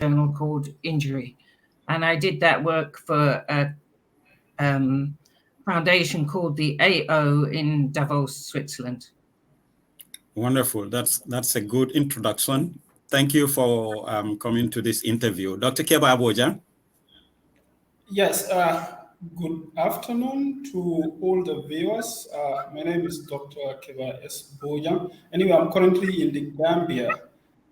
journal called Injury. And I did that work for a foundation called the AO in Davos, Switzerland. Wonderful. That's a good introduction. Thank you for coming to this interview. Dr. Kebba Bojang. Yes, good afternoon to all the viewers. My name is Dr. Kebba S. Bojang. Anyway, I'm currently in the Gambia.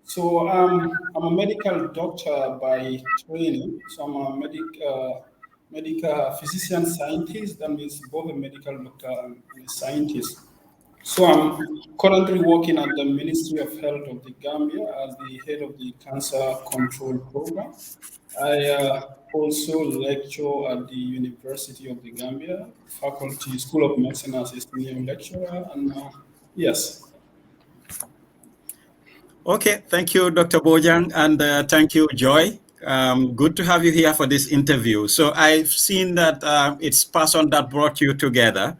So I'm a medical doctor by training. So I'm a medical physician scientist. That means both a medical doctor and a scientist. So I'm currently working at the Ministry of Health of the Gambia as the head of the Cancer Control Program. I also lecture at the University of the Gambia, Faculty School of Medicine as a senior lecturer, and yes. Okay, thank you, Dr. Bojang, and thank you, Joy. Good to have you here for this interview. So I've seen that it's person that brought you together.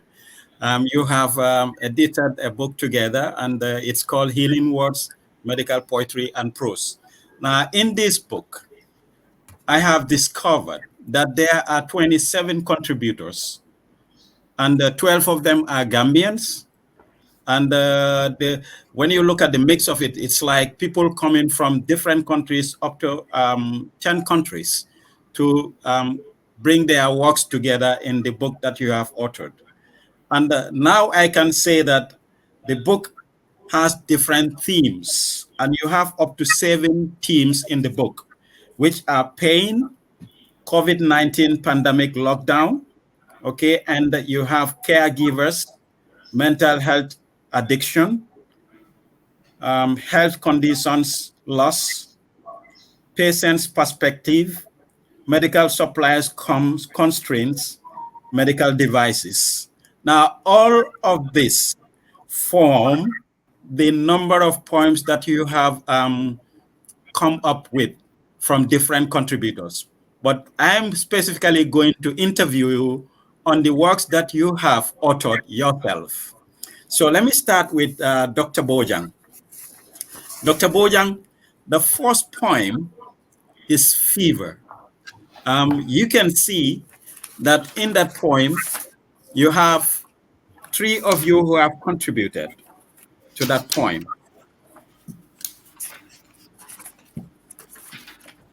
You have edited a book together, and it's called Healing Words, Medical Poetry and Prose. Now, in this book, I have discovered that there are 27 contributors, and 12 of them are Gambians. And when you look at the mix of it, it's like people coming from different countries, up to 10 countries, to bring their works together in the book that you have authored. And now I can say that the book has different themes, and you have up to 7 themes in the book, which are pain, COVID-19 pandemic lockdown, okay, and you have caregivers, mental health addiction, health conditions loss, patient's perspective, medical supplies constraints, medical devices. Now, all of this form the number of poems that you have come up with from different contributors. But I'm specifically going to interview you on the works that you have authored yourself. So let me start with Dr. Bojang. Dr. Bojang, the first poem is Fever. You can see that in that poem, you have 3 of you who have contributed to that poem.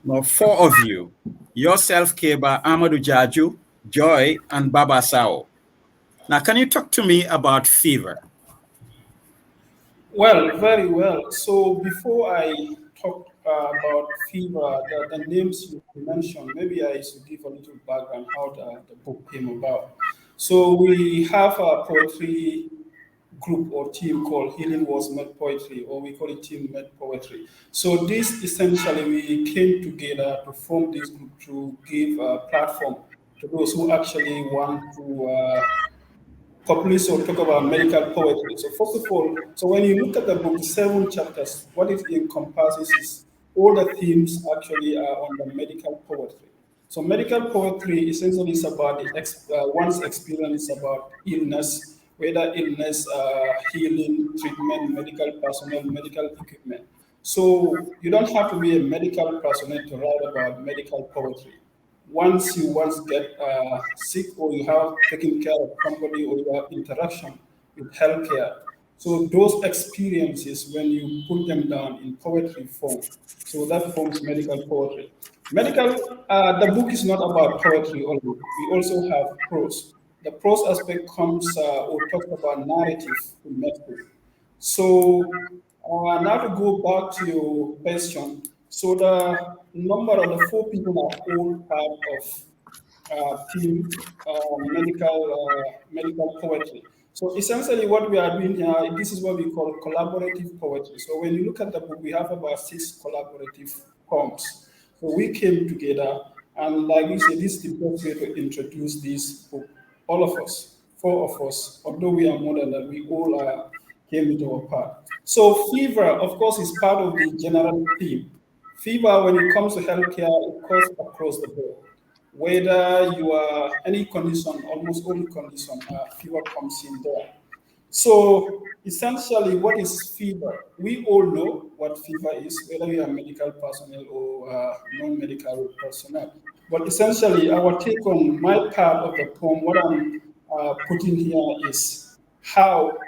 Now, 4 of you, yourself, Kebba, Amadou Jarju, Joy, and Baba Sawo. Now, can you talk to me about Fever? Well, very well. So before I talk about Fever, the names you mentioned, maybe I should give a little background how the book came about. So we have a poetry group or team called Healing Words Med Poetry, or we call it Team Med Poetry. So this essentially, we came together to form this group to give a platform to those who actually want to publish or talk about medical poetry. So first of all, so when you look at the book, 7 chapters, what it encompasses is all the themes actually are on the medical poetry. So medical poetry essentially is about one's experience about illness, whether illness, healing, treatment, medical personnel, medical equipment. So you don't have to be a medical personnel to write about medical poetry. Once you get sick or you have taken care of somebody or you have interaction with healthcare, so those experiences, when you put them down in poetry form, so that forms medical poetry. The book is not about poetry only. We also have prose. The prose aspect comes or talks about narrative in medicine. So now to go back to your question, so the number of the 4 people are all part of team medical poetry. So essentially what we are doing here, this is what we call collaborative poetry. So when you look at the book, we have about 6 collaborative poems. So we came together, and like we said, this is the best way to introduce this book. All of us, 4 of us, although we are more than that, we all came into our part. So fever, of course, is part of the general theme. Fever, when it comes to healthcare, it goes across the board. Whether you are any condition, almost any condition, fever comes in there. So essentially, what is fever? We all know what fever is, whether we are medical personnel or non-medical personnel. But essentially, our take on my part of the poem, what I'm putting here is how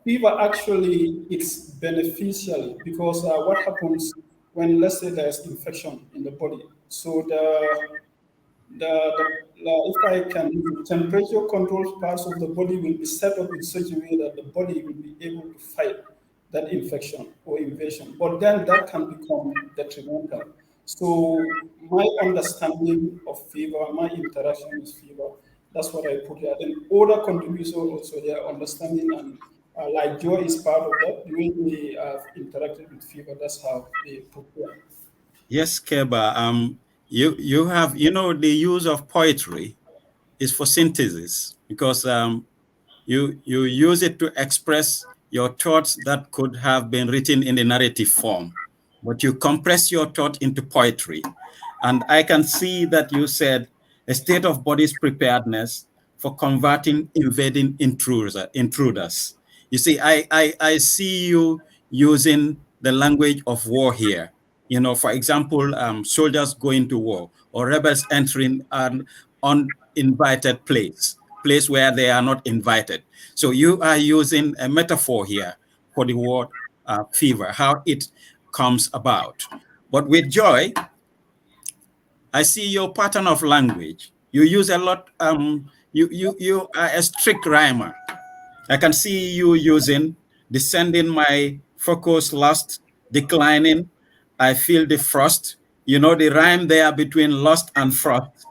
fever actually is beneficial because what happens when, let's say, there's infection in the body. So if I can, the temperature controlled parts of the body will be set up in such a way that the body will be able to fight that infection or invasion. But then that can become detrimental. So my understanding of fever, my interaction with fever, that's what I put here. Then other contributors also their understanding and like joy is part of that. The way they have interacted with fever, that's how they put here. Yes, Kebba. You have, the use of poetry is for synthesis because you use it to express your thoughts that could have been written in the narrative form, but you compress your thought into poetry. And I can see that you said a state of body's preparedness for converting invading intruders. You see, I see you using the language of war here. For example, soldiers going to war or rebels entering an uninvited place where they are not invited. So you are using a metaphor here for the word fever, how it comes about. But with joy, I see your pattern of language. You use a lot. You are a strict rhymer. I can see you using descending my focus lust, declining. I feel the frost. The rhyme there between lust and frost,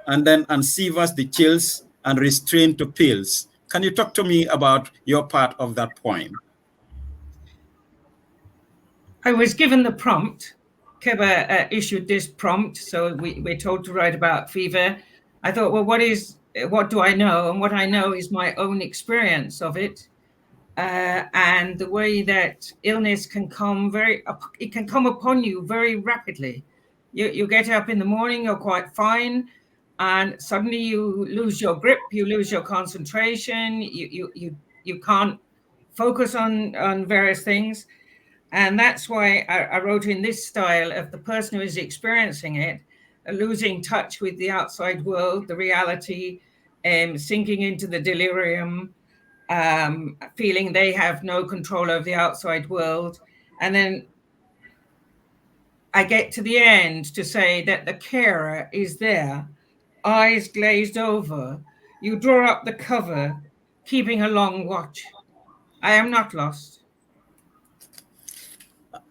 and then unsevers the chills and restrain to pills. Can you talk to me about your part of that poem? I was given the prompt. Kebba issued this prompt, so we're told to write about fever. I thought, well, what do I know? And what I know is my own experience of it, and the way that illness can come it can come upon you very rapidly. You get up in the morning, you're quite fine, and suddenly you lose your grip, you lose your concentration, you can't focus on various things. And that's why I wrote in this style of the person who is experiencing it, losing touch with the outside world, the reality, sinking into the delirium, feeling they have no control over the outside world. And then I get to the end to say that the carer is there, eyes glazed over. You draw up the cover, keeping a long watch. I am not lost.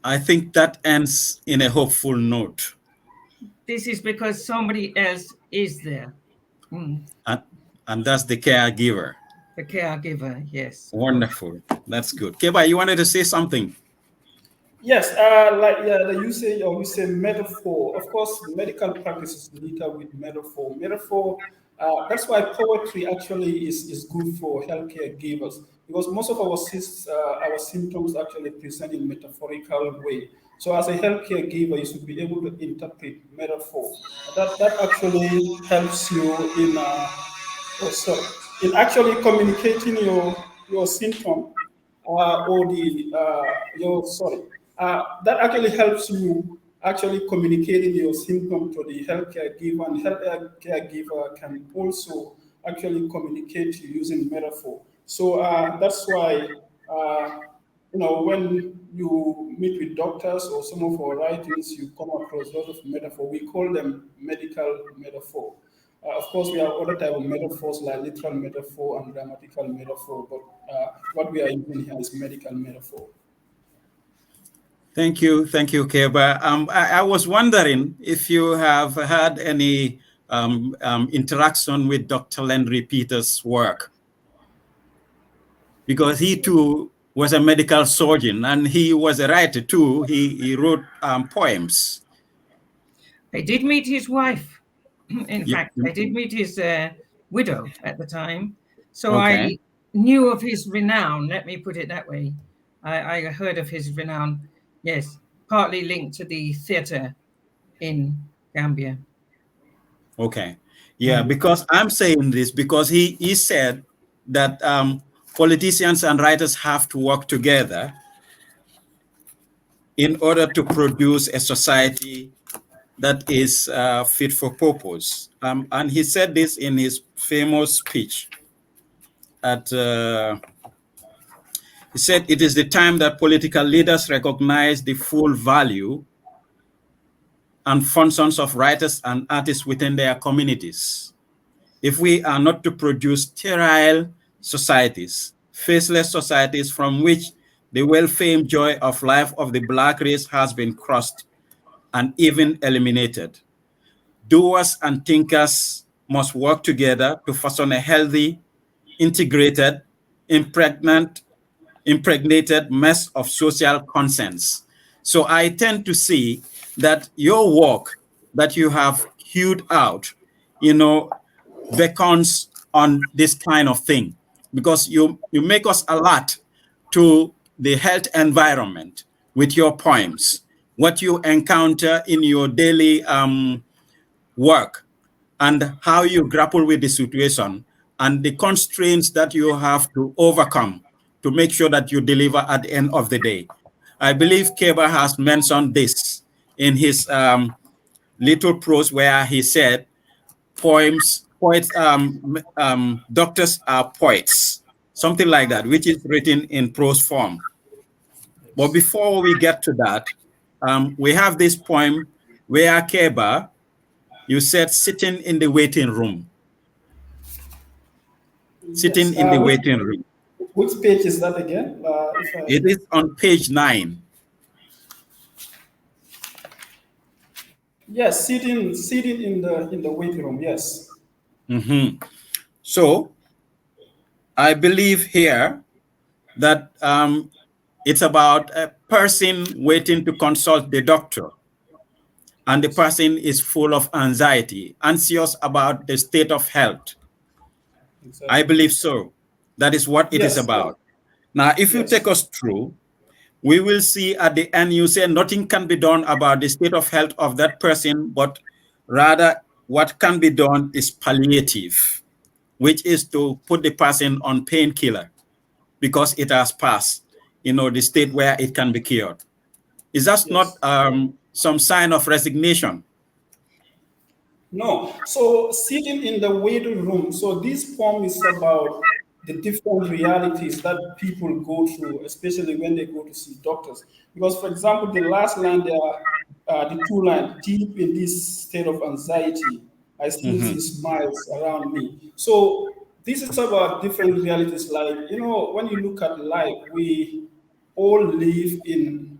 I think that ends in a hopeful note. This is because somebody else is there. And that's the caregiver. The caregiver, yes. Wonderful. That's good. Kebba, you wanted to say something? Yes, the usage of we say metaphor. Of course, medical practice is littered with metaphor. Metaphor. That's why poetry actually is good for healthcare givers because most of our symptoms actually present in metaphorical way. So as a healthcare giver, you should be able to interpret metaphor. That actually helps you in actually communicating your symptom or the your sorry that actually helps you actually communicating your symptom to the healthcare giver, and healthcare giver can also actually communicate to you using metaphor. So that's why when you meet with doctors or some of our writings, you come across a lot of metaphor. We call them medical metaphor. Of course, we have other type of metaphors like literal metaphor and grammatical metaphor, but what we are using here is medical metaphor. Thank you, Kebba. I was wondering if you have had any interaction with Dr. Landry Peters' work, because he too was a medical surgeon and he was a writer too. He wrote poems. I did meet his wife. In fact, I did meet his widow at the time. So okay. I knew of his renown, let me put it that way. I heard of his renown, yes, partly linked to the theater in Gambia. Okay. Yeah, because I'm saying this because he said that politicians and writers have to work together in order to produce a society that is fit for purpose. And he said this in his famous speech at, he said, it is the time that political leaders recognize the full value and functions of writers and artists within their communities. If we are not to produce sterile societies, faceless societies from which the well-famed joy of life of the Black race has been crushed and even eliminated, doers and thinkers must work together to fashion a healthy, integrated, impregnated mess of social conscience. So I tend to see that your work that you have hewed out, beckons on this kind of thing, because you make us alert to the health environment with your poems, what you encounter in your daily work, and how you grapple with the situation and the constraints that you have to overcome to make sure that you deliver at the end of the day. I believe Kebba has mentioned this in his little prose where he said, doctors are poets, something like that, which is written in prose form. But before we get to that, we have this poem where Kebba, you said sitting in the waiting room. Sitting Yes. in the waiting room. Which page is that again? It is on page 9. Yes, sitting in the waiting room. Yes. Mm-hmm. So I believe here that it's about a person waiting to consult the doctor, and the person is full of anxiety, anxious about the state of health. Exactly. I believe so. That is what it is Yes. about. Now, if you Yes. take us through, we will see at the end, you say nothing can be done about the state of health of that person, but rather what can be done is palliative, which is to put the person on painkiller because it has passed, the state where it can be cured. Is that not Yes. some sign of resignation? No. So sitting in the waiting room. So this poem is about the different realities that people go through, especially when they go to see doctors. Because, for example, the last line there, the two lines, deep in this state of anxiety, I still Mm-hmm. see smiles around me. So this is about different realities. Like, when you look at life, we all live in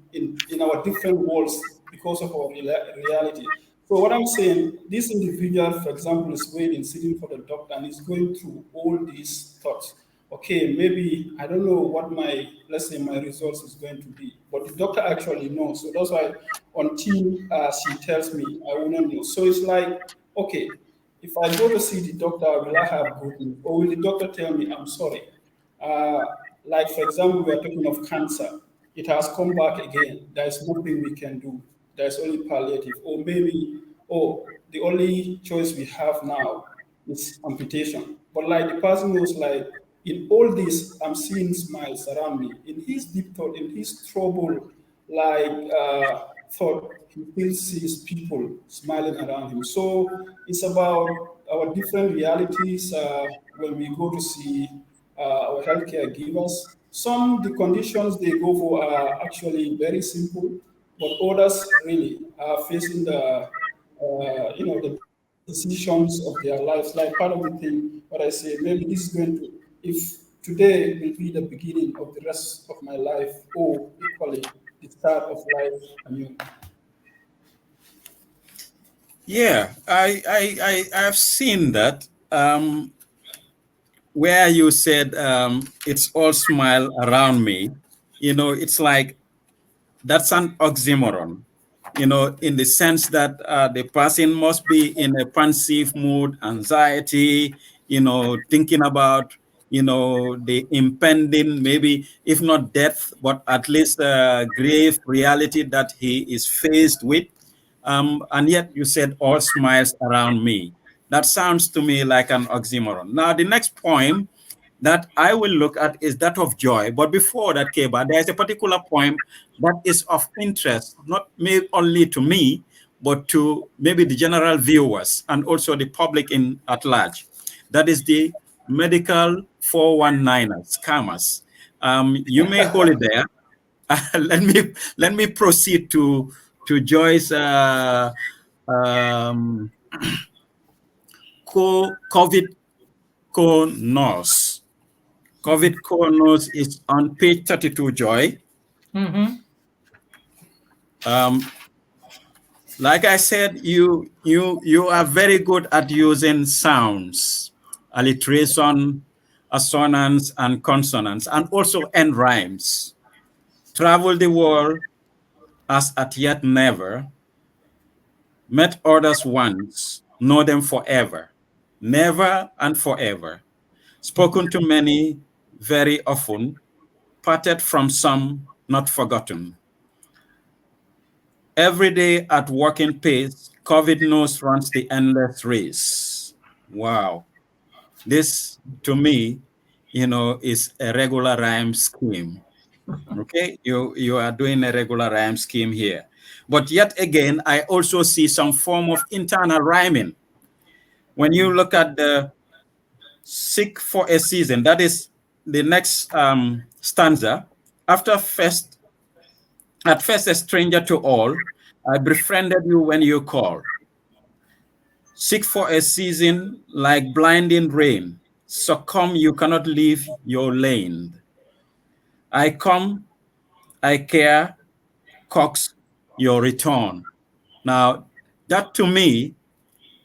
our different worlds because of our reality. So what I'm saying, this individual, for example, is waiting, sitting for the doctor, and is going through all these thoughts. Okay, maybe I don't know what let's say my results is going to be, but the doctor actually knows. So that's why until she tells me, I will not know. So it's like, okay, if I go to see the doctor, will I have good news, or will the doctor tell me, I'm sorry? Uh, like, for example, we are talking of cancer. It has come back again. There's nothing we can do. There's only palliative. Or maybe, the only choice we have now is amputation. But like the person was like, in all this, I'm seeing smiles around me. In his deep thought, in his trouble, thought, he still sees people smiling around him. So it's about our different realities when we go to see our healthcare givers. Some the conditions they go for are actually very simple, but others really are facing the decisions of their lives. Like part of the thing, what I say, maybe this is going to, if today will be the beginning of the rest of my life, or equally the start of life anew. Yeah, I've seen that. Where you said it's all smile around me, it's like that's an oxymoron, in the sense that the person must be in a pensive mood, anxiety, thinking about, the impending, maybe if not death, but at least grave reality that he is faced with. And yet you said all smiles around me. That sounds to me like an oxymoron. Now, the next poem that I will look at is that of Joy. But before that, Kebba, there is a particular poem that is of interest, not only to me, but to maybe the general viewers and also the public in at large. That is the medical 419ers, scammers. You may hold it there. Let me proceed to Joy's um, COVID co-nurse. COVID co-nurse is on page 32, Joy. Mm-hmm. Like I said, you are very good at using sounds, alliteration, assonance, and consonants, and also end rhymes. Travel the world as at yet never, met others once, know them forever, never and forever. Spoken to many very often, parted from some, not forgotten. Every day at working pace, COVID nose runs the endless race. Wow. This, to me, is a regular rhyme scheme. Okay, you are doing a regular rhyme scheme here. But yet again, I also see some form of internal rhyming. When you look at the sick for a season, that is the next stanza. At first a stranger to all, I befriended you when you called. Sick for a season like blinding rain, succumb you cannot leave your lane. I come, I care, coax your return. Now, that to me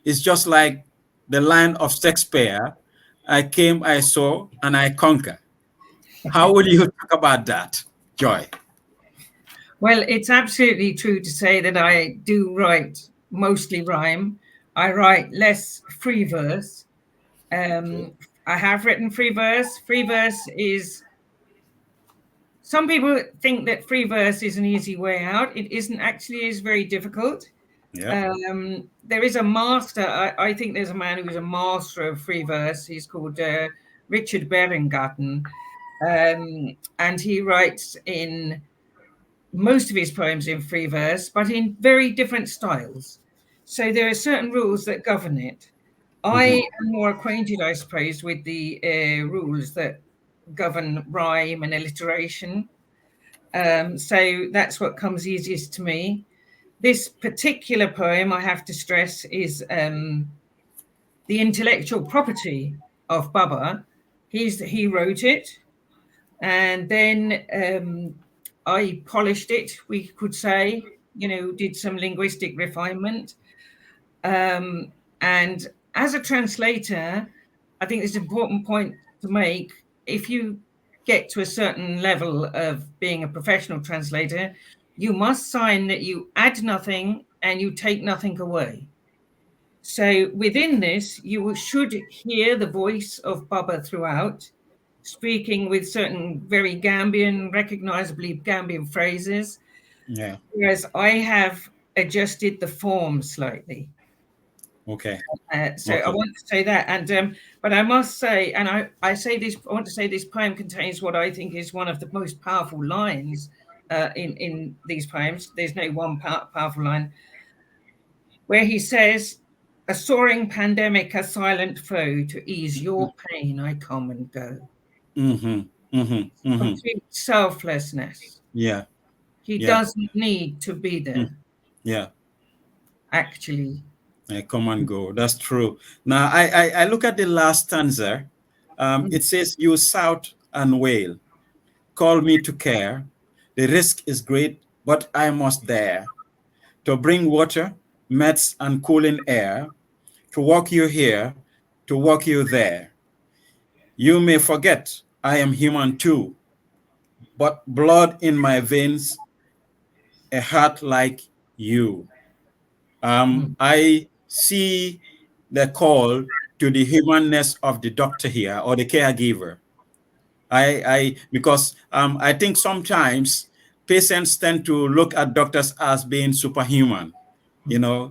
is just like the line of Shakespeare, I came, I saw, and I conquer. How would you talk about that, Joy? Well, it's absolutely true to say that I do write mostly rhyme. I write less free verse. I have written free verse. Free verse is, some people think that free verse is an easy way out. It isn't actually, it's very difficult. Yeah. There is a master, I think there's a man who is a master of free verse. He's called Richard Berengarten. And he writes in most of his poems in free verse, but in very different styles. So there are certain rules that govern it. I am more acquainted, I suppose, with the rules that govern rhyme and alliteration. So that's what comes easiest to me. This particular poem, I have to stress, is the intellectual property of Baba. He wrote it, and then I polished it, we could say, did some linguistic refinement. And as a translator, I think it's an important point to make. If you get to a certain level of being a professional translator, you must sign that you add nothing and you take nothing away. So within this, you should hear the voice of Baba throughout, speaking with certain very Gambian, recognizably Gambian phrases. Yeah. Whereas I have adjusted the form slightly. Okay. So I want to say that, and but I must say, and I say this, I want to say this poem contains what I think is one of the most powerful lines in these poems. There's no one powerful line where he says, "A soaring pandemic, a silent foe, to ease your pain, I come and go." Complete selflessness. Yeah. He doesn't need to be there. Yeah. Actually. I come and go. That's true. Now, I look at the last stanza. It says, you shout and wail. Call me to care. The risk is great, but I must dare to bring water, meds, and cooling air, to walk you here, to walk you there. You may forget I am human too, but blood in my veins, a heart like you. I see the call to the humanness of the doctor here or the caregiver. Because I think sometimes patients tend to look at doctors as being superhuman,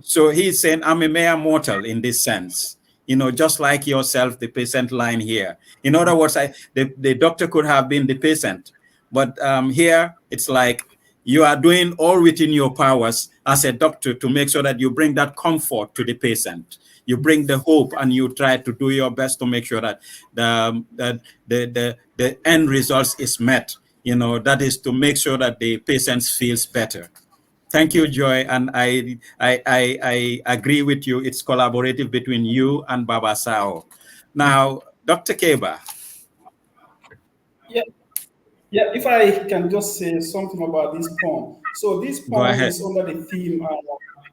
So he's saying I'm a mere mortal in this sense, just like yourself, the patient line here. In other words, the doctor could have been the patient, but here it's like you are doing all within your powers as a doctor to make sure that you bring that comfort to the patient. You bring the hope, and you try to do your best to make sure that the end results is met. That is to make sure that the patient feels better. Thank you, Joy, and I agree with you. It's collaborative between you and Baba Sawo. Now, Dr. Kebba. Yeah, yeah. If I can just say something about this poem. So this Go poem ahead. is under the theme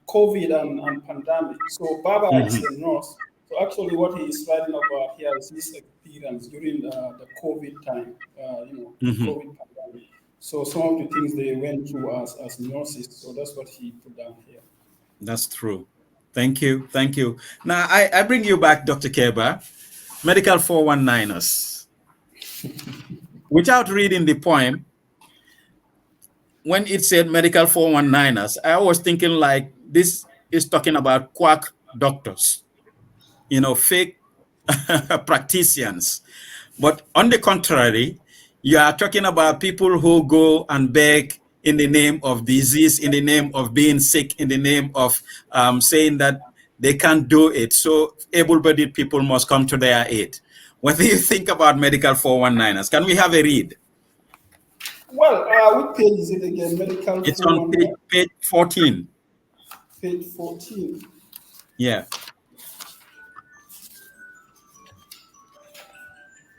COVID and pandemic. So Baba is a nurse. So actually, what he is writing about here is his experience during the COVID time. The COVID pandemic. So some of the things they went through as nurses. So that's what he put down here. That's true. Thank you. Thank you. Now, I bring you back, Dr. Kebba. Medical 419ers. Without reading the poem, when it said medical 419ers, I was thinking like this is talking about quack doctors, fake practitioners. But on the contrary, you are talking about people who go and beg in the name of disease, in the name of being sick, in the name of saying that they can't do it. So able-bodied people must come to their aid. What do you think about medical 419ers? Can we have a read? Well, what page is it again? Medical It's on page 14. Page 14. Yeah.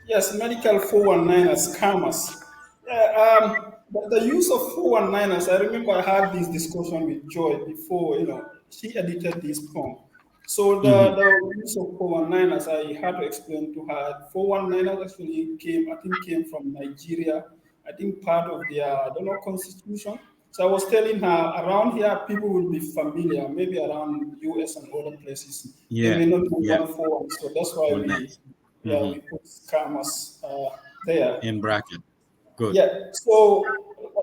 Yes, medical 419ers, scammers. Yeah, the use of 419ers, I remember I had this discussion with Joy before, she edited this poem. So the use of 419ers, I had to explain to her. 419ers actually came from Nigeria. I think part of their, I don't know, constitution. So I was telling her around here, people will be familiar, maybe around US and other places. They may not know 141. So that's why we put scammers there. In bracket. Good. Yeah. So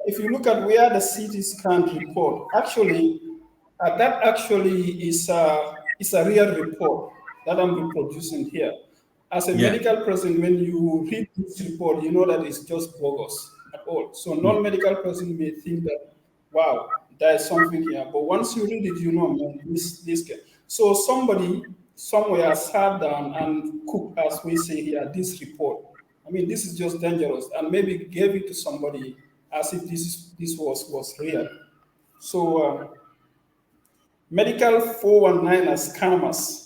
if you look at where the CT scan report, actually, that actually is a real report that I'm reproducing here. As a medical person, when you read this report, you know that it's just bogus at all. So non-medical person may think that, wow, there is something here. But once you read it, you know, man, this guy. So somebody somewhere sat down and cooked, as we say here, this report. I mean, this is just dangerous, and maybe gave it to somebody as if this was real. So medical 419 as scammers,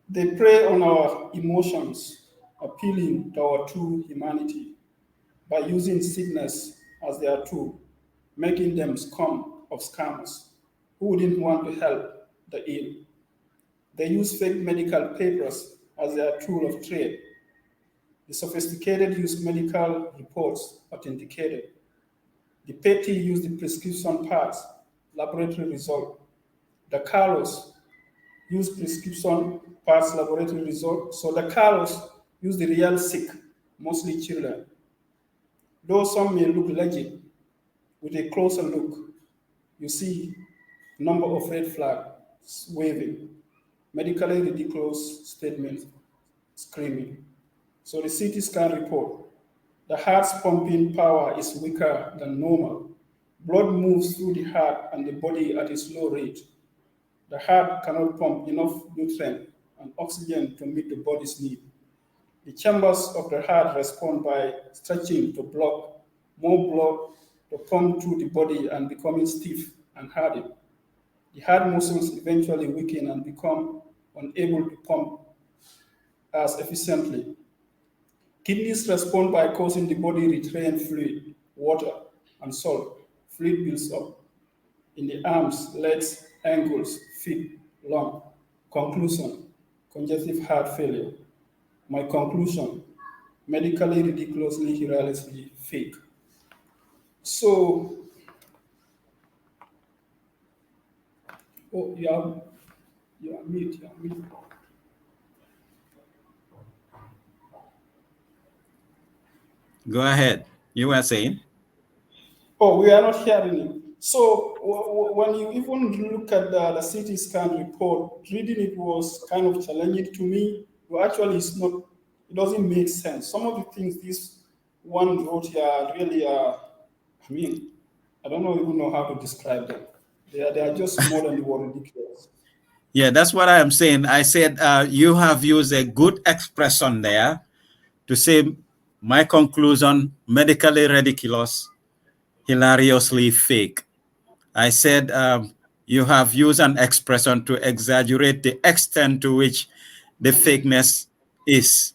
they prey on our emotions, appealing to our true humanity by using sickness as their tool, making them scum of scammers who wouldn't want to help the ill. They use fake medical papers as their tool of trade. The sophisticated use medical reports authenticated. The petty use the prescription parts, laboratory result. The Carlos use prescription parts, laboratory result. So the Carlos use the real sick, mostly children. Though some may look legit, with a closer look, you see number of red flags waving, medically ridiculous statements screaming. So the CT scan report, the heart's pumping power is weaker than normal. Blood moves through the heart and the body at a slow rate. The heart cannot pump enough nutrient and oxygen to meet the body's need. The chambers of the heart respond by stretching to block more blood to pump through the body and becoming stiff and hardened. The heart muscles eventually weaken and become unable to pump as efficiently. Kidneys respond by causing the body retain fluid, water, and salt. Fluid builds up in the arms, legs, ankles, feet, lung. Conclusion, congestive heart failure. My conclusion, medically ridiculously, hilariously fake. So, you are mute. Go ahead. You were saying? Oh, we are not hearing you. So when you even look at the CT scan report, reading it was kind of challenging to me. But actually, it's not. It doesn't make sense. Some of the things this one wrote here are really are. I mean, I don't even know how to describe them. They are just more than the word ridiculous. Yeah, that's what I am saying. I said you have used a good expression there to say my conclusion: medically ridiculous, hilariously fake. I said you have used an expression to exaggerate the extent to which the fakeness is.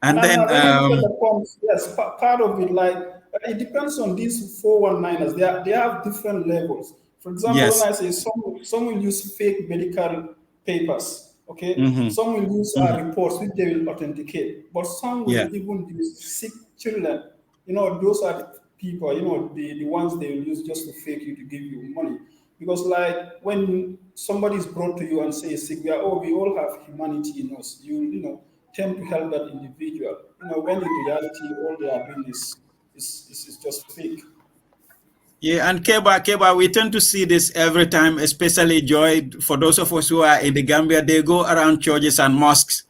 And And then, when you look at the forms, yes, part of it, like it depends on these 419ers. They have different levels. For example, when yes. I say some will use fake medical papers, okay, Hmm. some will use Hmm. reports which they will authenticate, but some Yeah. will even use sick children. You know, those are the people. You know, the ones they will use just to fake you to give you money. Because like when somebody is brought to you and says sick, we all have humanity in us. You know tend to help that individual. You know, when in reality all they are doing is just fake. Yeah, and Keba, we tend to see this every time, especially Joy. For those of us who are in the Gambia, they go around churches and mosques,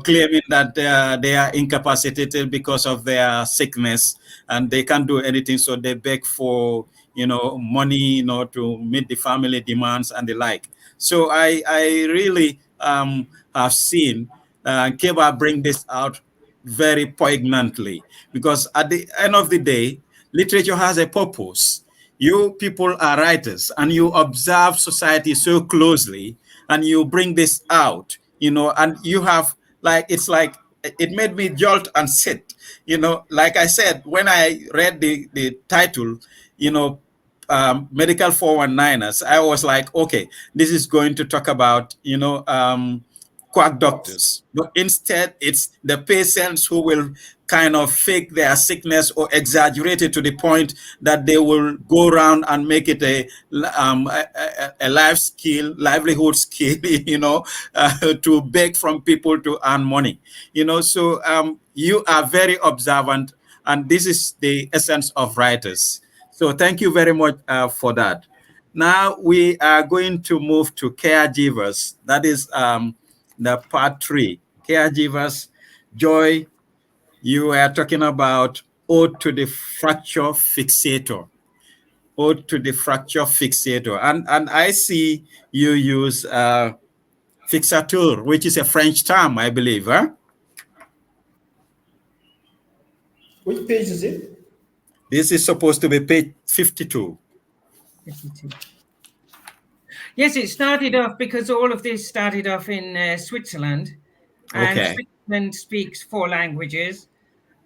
claiming that they are incapacitated because of their sickness and they can't do anything. So they beg for, money, to meet the family demands and the like. So I really have seen Keba bring this out very poignantly because at the end of the day, literature has a purpose. You people are writers and you observe society so closely and you bring this out, and you have it's like it made me jolt and sit, like I said, when I read the title, you know, medical 419ers, I was like, okay, this is going to talk about, quack Quacks. doctors. But instead, it's the patients who will kind of fake their sickness or exaggerate it to the point that they will go around and make it a livelihood skill, to beg from people to earn money. So you are very observant, and this is the essence of writers. So thank you very much for that. Now we are going to move to caregivers. That is the part 3. Caregivers. Joy, you are talking about ode to the fracture fixator. Ode to the fracture fixator. And I see you use Fixator, which is a French term, I believe, huh? Which page is it? This is supposed to be page 52. 52. Yes, it started off because all of this started off in Switzerland, and Okay. Switzerland speaks 4 languages,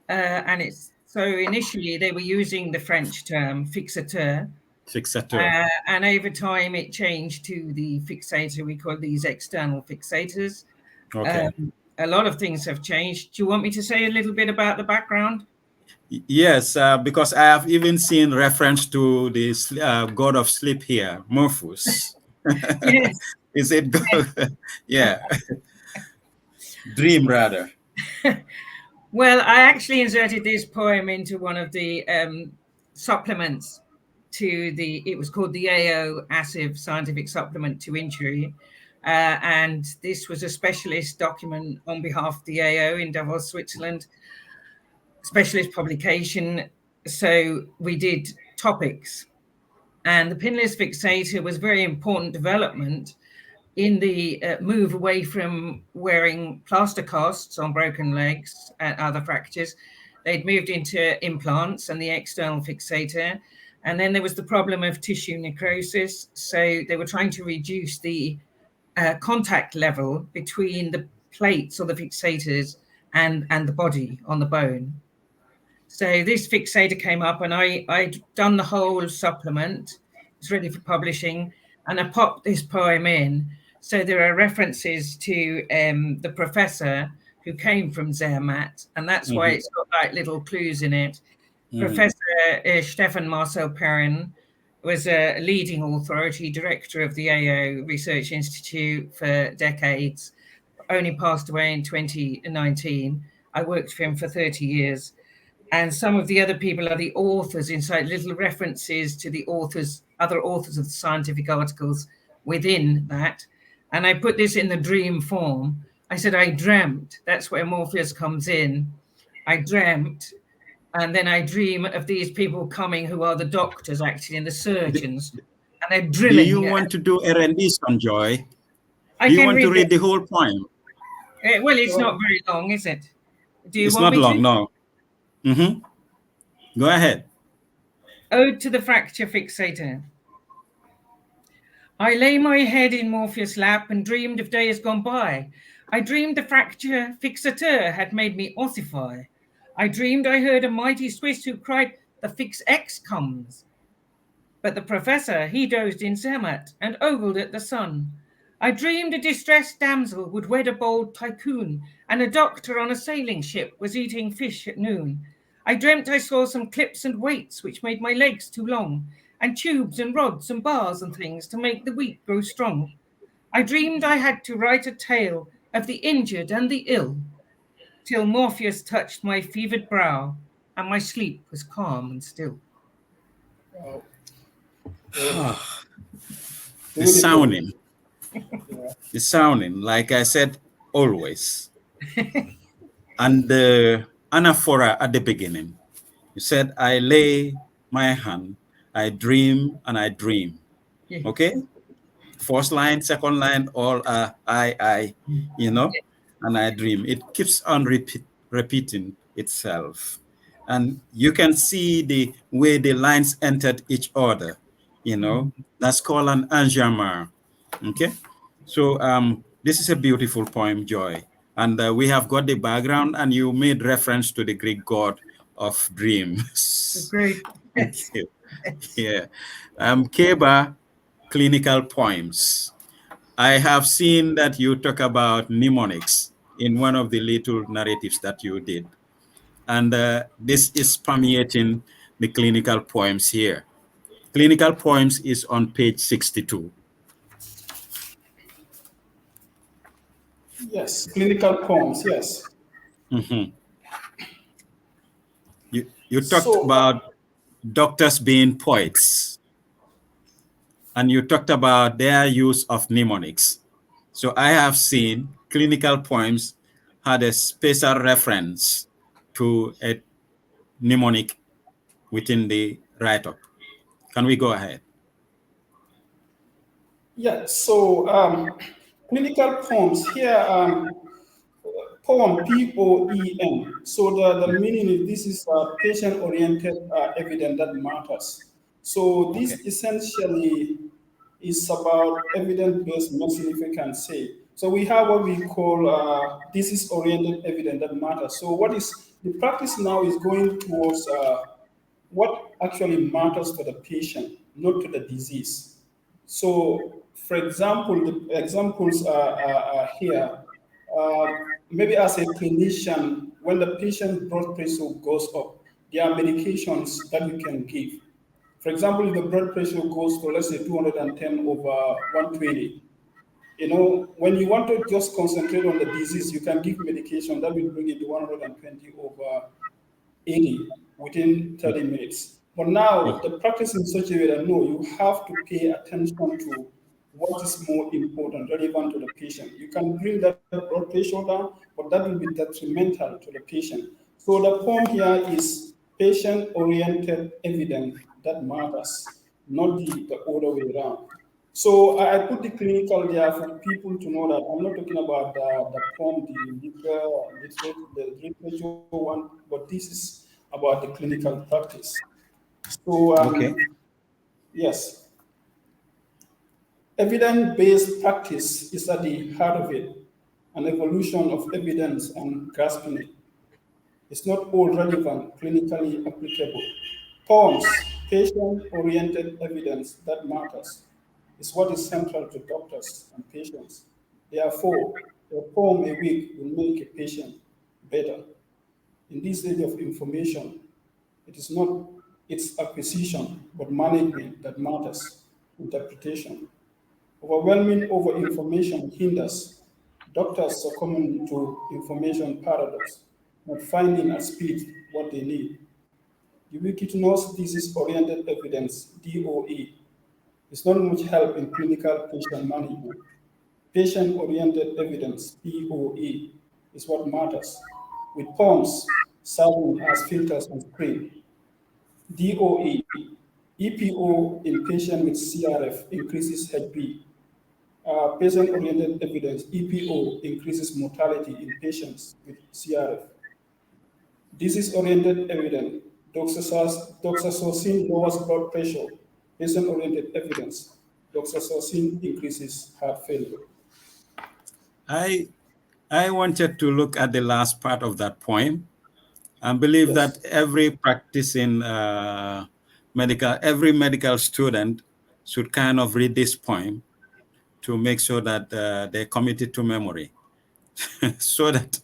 and it's so initially they were using the French term fixateur, Fixator. and over time it changed to the fixator. We call these external fixators. Okay. A lot of things have changed. Do you want me to say a little bit about the background? Yes, because I have even seen reference to this god of sleep here, Morphus. Yes. Is it God? Yeah, dream rather. Well, I actually inserted this poem into one of the supplements to it was called the AO ASIV Scientific Supplement to Injury. And this was a specialist document on behalf of the AO in Davos, Switzerland, specialist publication. So we did topics. And the pinless fixator was a very important development in the move away from wearing plaster casts on broken legs and other fractures. They'd moved into implants and the external fixator. And then there was the problem of tissue necrosis. So they were trying to reduce the contact level between the plates or the fixators and the body on the bone. So this fixator came up and I'd done the whole supplement. It's ready for publishing. And I popped this poem in. So there are references to the professor who came from Zermatt. And that's why it's got like little clues in it. Professor Stefan Marcel Perrin was a leading authority, director of the AO Research Institute for decades, only passed away in 2019. I worked for him for 30 years. And some of the other people are the authors inside, little references to the authors, other authors of the scientific articles within that. And I put this in the dream form. I said, I dreamt. That's where Morpheus comes in. I dreamt. And then I dream of these people coming who are the doctors, actually, and the surgeons. And they're drilling. Do you want to do a rendition, Joy? Do you want to read the whole poem? Well, it's not very long, is it? Do you it's want not me long, to? no. Go ahead. Ode to the Fracture Fixator. I lay my head in Morpheus' lap and dreamed of days gone by. I dreamed the fracture fixateur had made me ossify. I dreamed I heard a mighty Swiss who cried, the fix X comes. But the professor, he dozed in Zermatt and ogled at the sun. I dreamed a distressed damsel would wed a bold tycoon, and a doctor on a sailing ship was eating fish at noon. I dreamt I saw some clips and weights which made my legs too long, and tubes and rods and bars and things to make the weak grow strong. I dreamed I had to write a tale of the injured and the ill, till Morpheus touched my fevered brow, and my sleep was calm and still. Wow. The sounding. The sounding, like I said, always. And the anaphora at the beginning. You said, I lay my hand, I dream and I dream. Yeah. Okay? First line, second line, all I, you know, and I dream. It keeps on repeating itself. And you can see the way the lines entered each other, you know. That's called an enjambment. Okay? So this is a beautiful poem, Joy. And we have got the background, and you made reference to the Greek god of dreams. Great. Thank you. Yeah. Kebba, clinical poems. I have seen that you talk about mnemonics in one of the little narratives that you did. And this is permeating the clinical poems here. Clinical poems is on page 62. Yes, clinical poems, yes. You talked about doctors being poets, and you talked about their use of mnemonics. So I have seen clinical poems had a special reference to a mnemonic within the write-up. Can we go ahead? Yeah, so clinical poems here, poem, P-O-E-M. So the meaning is this is patient-oriented evidence that matters. So this essentially is about evidence-based medicine, if we can say. So we have what we call disease-oriented evidence that matters. So what is the practice now is going towards what actually matters to the patient, not to the disease. So, for example, the examples are here. Maybe as a clinician, when the patient's blood pressure goes up, there are medications that you can give. For example, if the blood pressure goes to, let's say, 210 over 120, you know, when you want to just concentrate on the disease, you can give medication that will bring it to 120 over 80 within 30 minutes. But now the practice in such a way that no, you have to pay attention to what is more important, relevant to the patient. You can bring that blood pressure down, but that will be detrimental to the patient. So the poem here is patient-oriented evidence that matters, not the other way around. So I put the clinical there for people to know that I'm not talking about the poem, the literature one, but this is about the clinical practice. So yes, evidence-based practice is at the heart of it, an evolution of evidence and grasping it. It's not all relevant, clinically applicable. Poems, patient-oriented evidence that matters, is what is central to doctors and patients. Therefore, a poem a week will make a patient better. In this age of information, it is not its acquisition, but management that matters, interpretation. Overwhelming over information hinders doctors succumbing to information paradox. not finding at speed what they need. Ubiquitous disease-oriented evidence, DOE, is not much help in clinical patient management. Patient-oriented evidence, POE, is what matters. With POMS serving as filters on screen. DOE, EPO in patient with CRF increases HB. Patient-oriented evidence, EPO, increases mortality in patients with CRF. Disease-oriented evidence, doxazocine lowers blood pressure. Patient-oriented evidence, doxazocine increases heart failure. I wanted to look at the last part of that poem and believe Yes. that every practicing every medical student should kind of read this poem to make sure that they commit it to memory. So that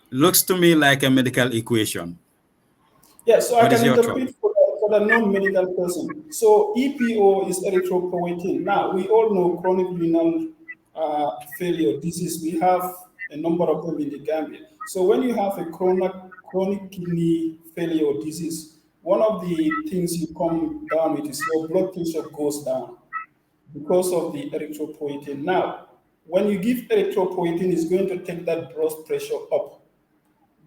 looks to me like a medical equation. Yeah, so I What is can your thought? interpret for the non-medical person. So EPO is erythropoietin. Now, we all know chronic renal failure disease. We have a number of them in the Gambia. So when you have a chronic kidney failure disease, one of the things you come down with is your blood pressure goes down because of the erythropoietin. Now, when you give erythropoietin, it's going to take that blood pressure up.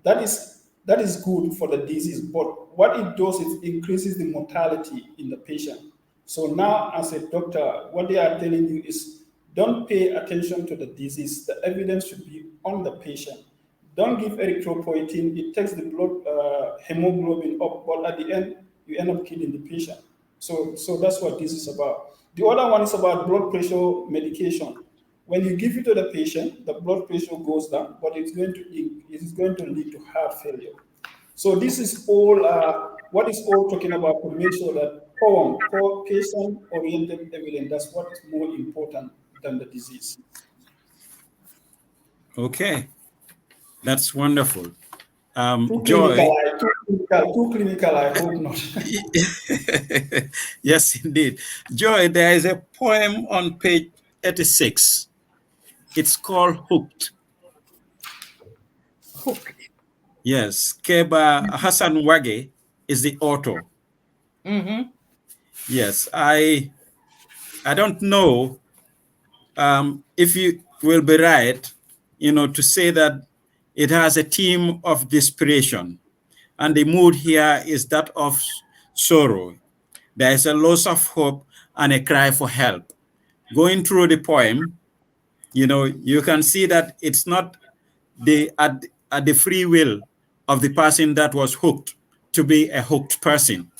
That is good for the disease, but what it does is increases the mortality in the patient. So now, as a doctor, what they are telling you is don't pay attention to the disease. The evidence should be on the patient. Don't give erythropoietin. It takes the blood hemoglobin up, but at the end, you end up killing the patient. So that's what this is about. The other one is about blood pressure medication. When you give it to the patient, the blood pressure goes down, but it is going to lead to heart failure. So this is all what is all talking about to make sure that for patient-oriented evidence, that's what is more important than the disease. Okay, that's wonderful. Too Joy. clinical, I hope not. Yes, indeed. Joy, there is a poem on page 86. It's called Hooked. Hooked. Yes, Kebba Hassan Wage is the author. Mm-hmm. Yes, I don't know if you will be right, to say that it has a theme of desperation, and the mood here is that of sorrow. There is a loss of hope and a cry for help. Going through the poem, you can see that it's not at the free will of the person that was hooked to be a hooked person,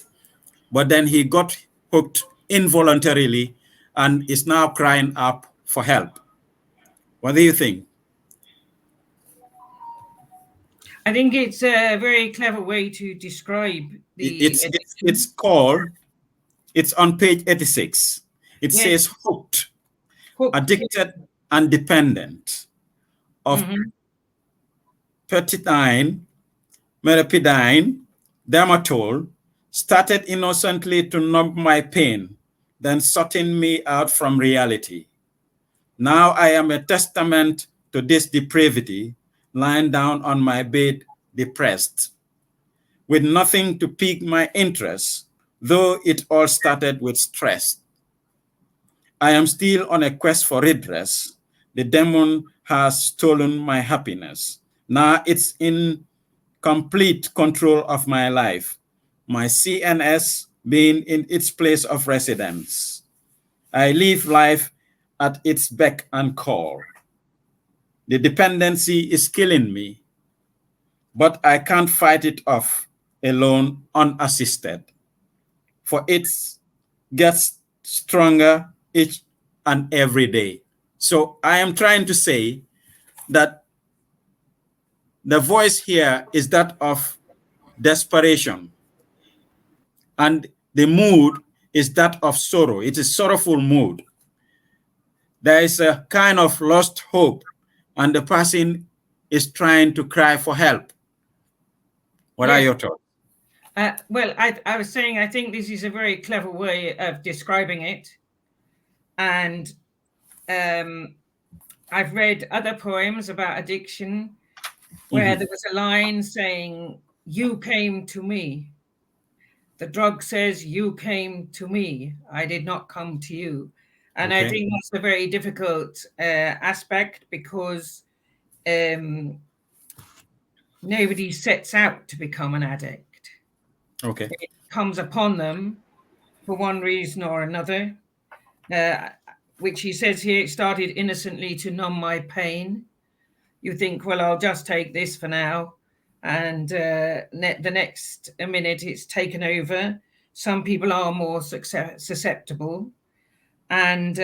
but then he got hooked involuntarily and is now crying up for help. What do you think? I think it's a very clever way to describe the it's on page 86. It says hooked, addicted and dependent of petitine, meropidine, dermatol, started innocently to numb my pain, then sorting me out from reality. Now I am a testament to this depravity, lying down on my bed, depressed, with nothing to pique my interest, though it all started with stress. I am still on a quest for redress. The demon has stolen my happiness. Now it's in complete control of my life, my CNS being in its place of residence. I live life at its beck and call. The dependency is killing me, but I can't fight it off alone, unassisted, for it gets stronger each and every day. So I am trying to say that the voice here is that of desperation, and the mood is that of sorrow. It is sorrowful mood. There is a kind of lost hope, and the person is trying to cry for help. What are your thoughts? Well, I was saying I think this is a very clever way of describing it. And I've read other poems about addiction where there was a line saying, "You came to me." The drug says, "You came to me. I did not come to you." And I think that's a very difficult aspect, because nobody sets out to become an addict. Okay. It comes upon them for one reason or another, which he says here, it started innocently to numb my pain. You think, well, I'll just take this for now. And the next minute it's taken over. Some people are more susceptible. And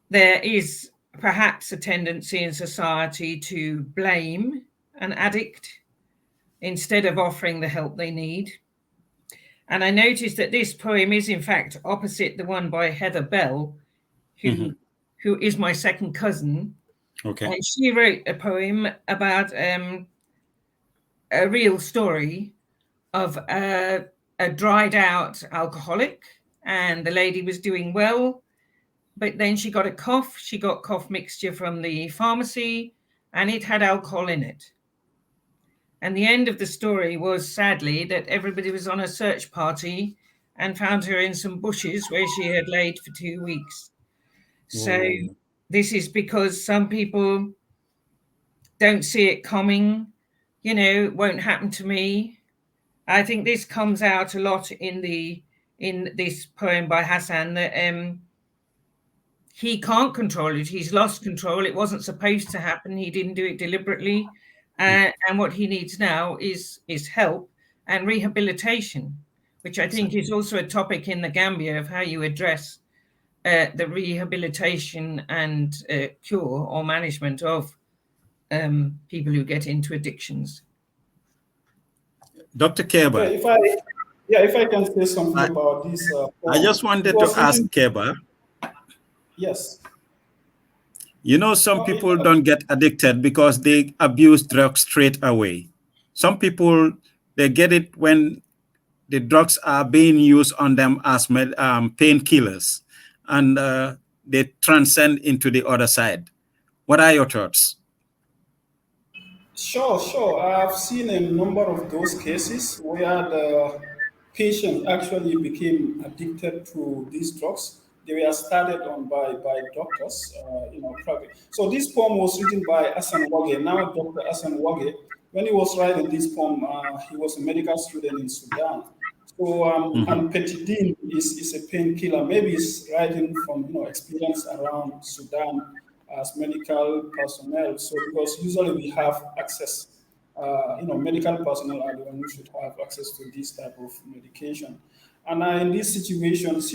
there is perhaps a tendency in society to blame an addict instead of offering the help they need. And I noticed that this poem is in fact opposite the one by Heather Bell, who is my second cousin. Okay. And she wrote a poem about a real story of a dried out alcoholic, and the lady was doing well, but then she got a cough. She got cough mixture from the pharmacy, and it had alcohol in it. And the end of the story was, sadly, that everybody was on a search party and found her in some bushes where she had laid for 2 weeks. So this is because some people don't see it coming, it won't happen to me. I think this comes out a lot in this poem by Hassan, that he can't control it. He's lost control. It wasn't supposed to happen. He didn't do it deliberately. And what he needs now is help and rehabilitation, which I think is also a topic in the Gambia of how you address the rehabilitation and cure or management of people who get into addictions. Dr. Kebba. If I can say something about this. I just wanted to ask Kebba. Yes. Some people don't get addicted because they abuse drugs straight away. Some people, they get it when the drugs are being used on them as painkillers, and they transcend into the other side. What are your thoughts? Sure. I've seen a number of those cases where the patient actually became addicted to these drugs. They were started on by doctors, private. So this poem was written by Hassan Wage, now Dr. Hassan Wage. When he was writing this poem, he was a medical student in Sudan. So, amphetamine is a painkiller. Maybe he's writing from experience around Sudan as medical personnel. So, because usually we have access, medical personnel are the ones who should have access to this type of medication. And in these situations,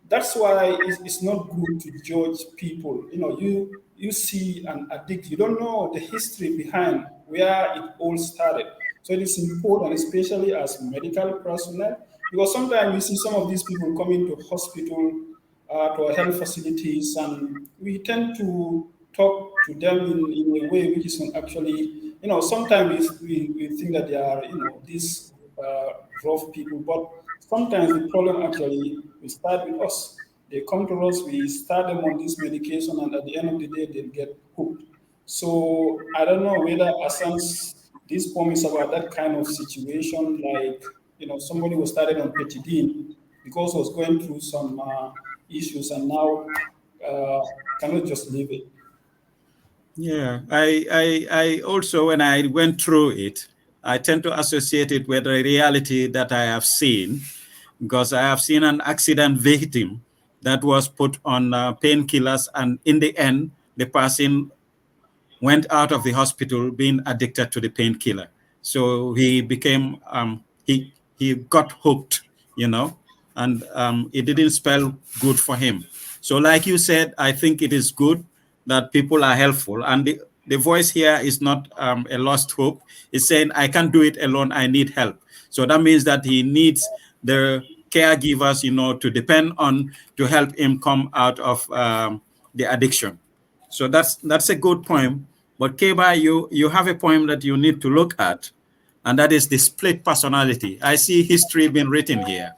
that's why it's not good to judge people. You see an addict, you don't know the history behind where it all started. So it is important, especially as medical personnel, because sometimes you see some of these people coming to hospital, to our health facilities, and we tend to talk to them in a way which is not actually, sometimes we think that they are, these rough people, but sometimes the problem actually will start with us. They come to us, we start them on this medication, and at the end of the day, they'll get hooked. So I don't know whether this poem is about that kind of situation, like, somebody was started on petidine because was going through some issues, and now cannot just leave it. Yeah, I also, when I went through it, I tend to associate it with a reality that I have seen, because I have seen an accident victim that was put on painkillers, and in the end, the person went out of the hospital being addicted to the painkiller. So he became, he got hooked, and it didn't spell good for him. So like you said, I think it is good that people are helpful. And the voice here is not a lost hope. It's saying, I can't do it alone, I need help. So that means that he needs the caregivers, to depend on to help him come out of the addiction. So that's a good poem. But Kebba, you have a poem that you need to look at, and that is the split personality. I see history being written here.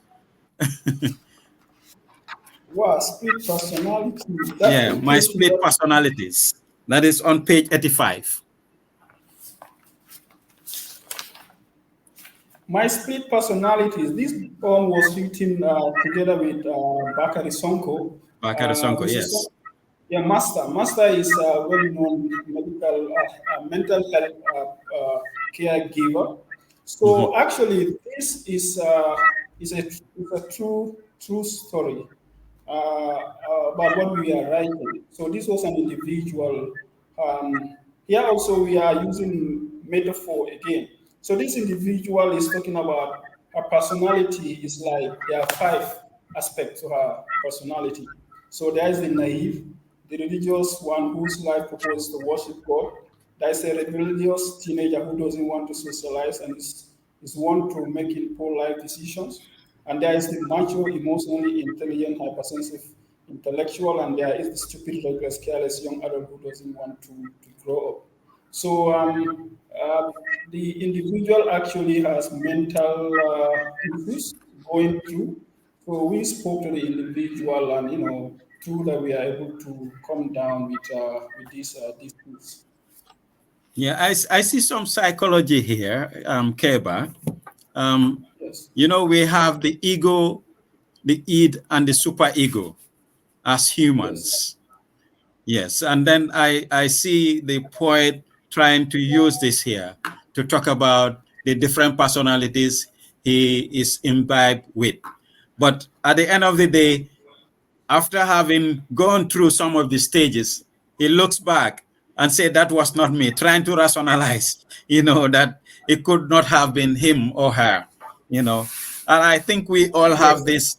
Wow, split personality. Yeah, my split personalities. That is on page 85. My split personalities. This poem was written together with Bakari Sonko, Bakari Sonko, who's a yes. yeah, Master. Master is a well-known mental health caregiver. Mhm. So actually, this is a true story about what we are writing. So this was an individual. Here also we are using metaphor again. So this individual is talking about her personality is like there are five aspects to her personality. So there is the naive, the religious one whose life purpose is to worship God. There is a rebellious teenager who doesn't want to socialize and is one to making poor life decisions. And there is the mature, emotionally intelligent, hypersensitive intellectual, and there is the stupid, reckless, careless young adult who doesn't want to grow up. So the individual actually has mental issues going through. So we spoke to the individual, and through that we are able to come down with these things. Yeah, I see some psychology here, Keba. Um, Yes, we have the ego, the id, and the superego as yes, humans. Yes, and then I see the poet trying to use this here to talk about the different personalities he is imbibed with. But at the end of the day, after having gone through some of the stages, he looks back and say that was not me, trying to rationalize, that it could not have been him or her, And I think we all have yes, this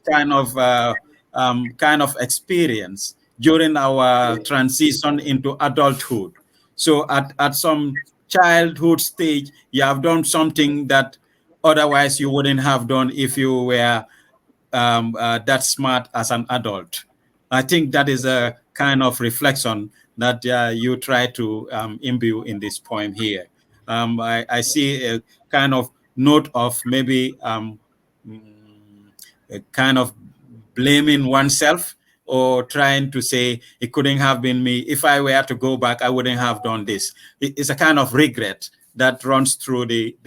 kind of experience during our yes, transition into adulthood. So at some childhood stage, you have done something that otherwise you wouldn't have done if you were that smart as an adult. I think that is yes, a kind of reflection that you try to imbue in this poem here. I yes. see a kind of note of maybe a kind of blaming oneself or trying to say it couldn't have been me. If I were to go back, I wouldn't have done this. It's a kind of regret that runs through the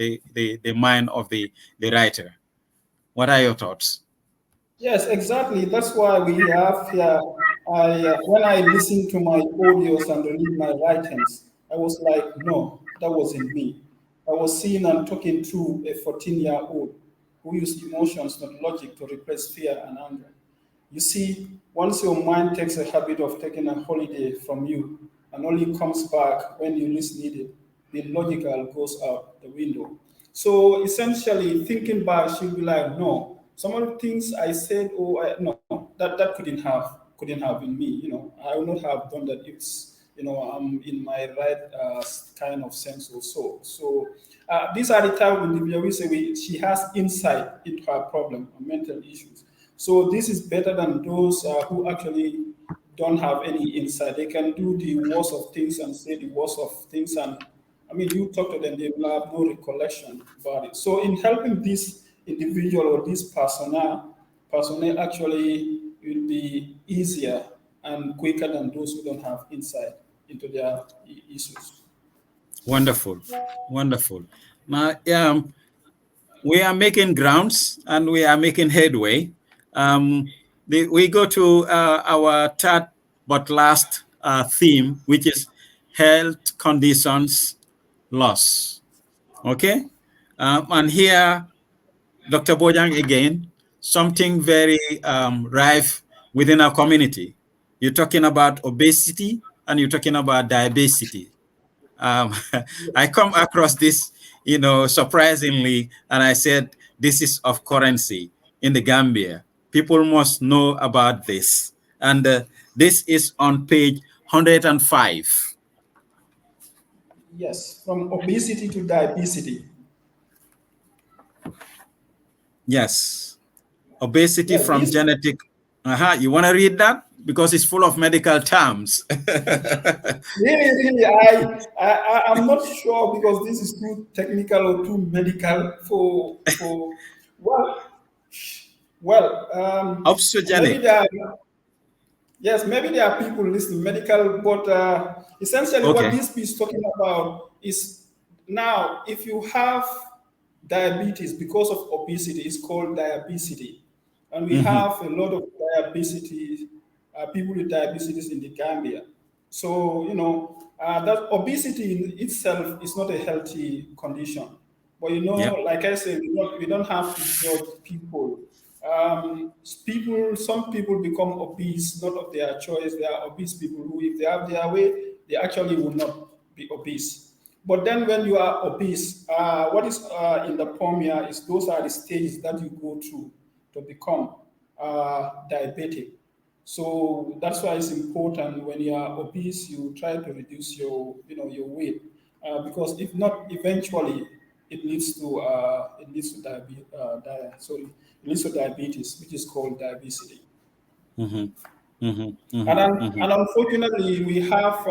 mind of the writer. What are your thoughts? Yes, exactly. That's why we have here. When I listen to my audios and read my writings, I was like, no, that wasn't me. I was seeing and talking to a 14-year-old who used emotions, not logic, to replace fear and anger. You see, once your mind takes a habit of taking a holiday from you and only comes back when you least need it, the logical goes out the window. So essentially, thinking back, she'll be like, no, some of the things I said, no, that couldn't have been me. I would not have done that. I'm in my right kind of sense or so. So these are the type of individual we say she has insight into her problem or mental issues. So this is better than those who actually don't have any insight. They can do the worst of things and say the worst of things, and I mean, you talk to them, they will have no recollection about it. So in helping this individual or this personnel actually will be easier and quicker than those who don't have insight into their issues. Wonderful, wonderful. Now, we are making grounds and we are making headway. We go to our third but last theme, which is health conditions loss. Okay, and here, Dr. Bojang again, something very rife within our community. You're talking about obesity and you're talking about diabetes. um, I come across this, surprisingly, and I said, this is of currency in the Gambia. People must know about this. And this is on page 105. Yes, from obesity to diabetes. Yes. Obesity Yes, from this genetic. You want to read that? Because it's full of medical terms. really, I'm not sure because this is too technical or too medical for well, maybe Obsogenic. there are, yes, maybe there are people listening medical, but essentially what Okay. this piece is talking about is now if you have diabetes, because of obesity, is called diabetes. And we have a lot of diabetes, people with diabetes in the Gambia. So, that obesity in itself is not a healthy condition. But, Yep. like I said, we don't have to judge people. Some people become obese, not of their choice. They are obese people who, if they have their way, they actually will not be obese. But then when you are obese, what is in the poem here is those are the stages that you go through to become diabetic. So that's why it's important when you are obese, you try to reduce your weight, because if not, eventually it leads to diabetes, which is called diabetes. And unfortunately, we have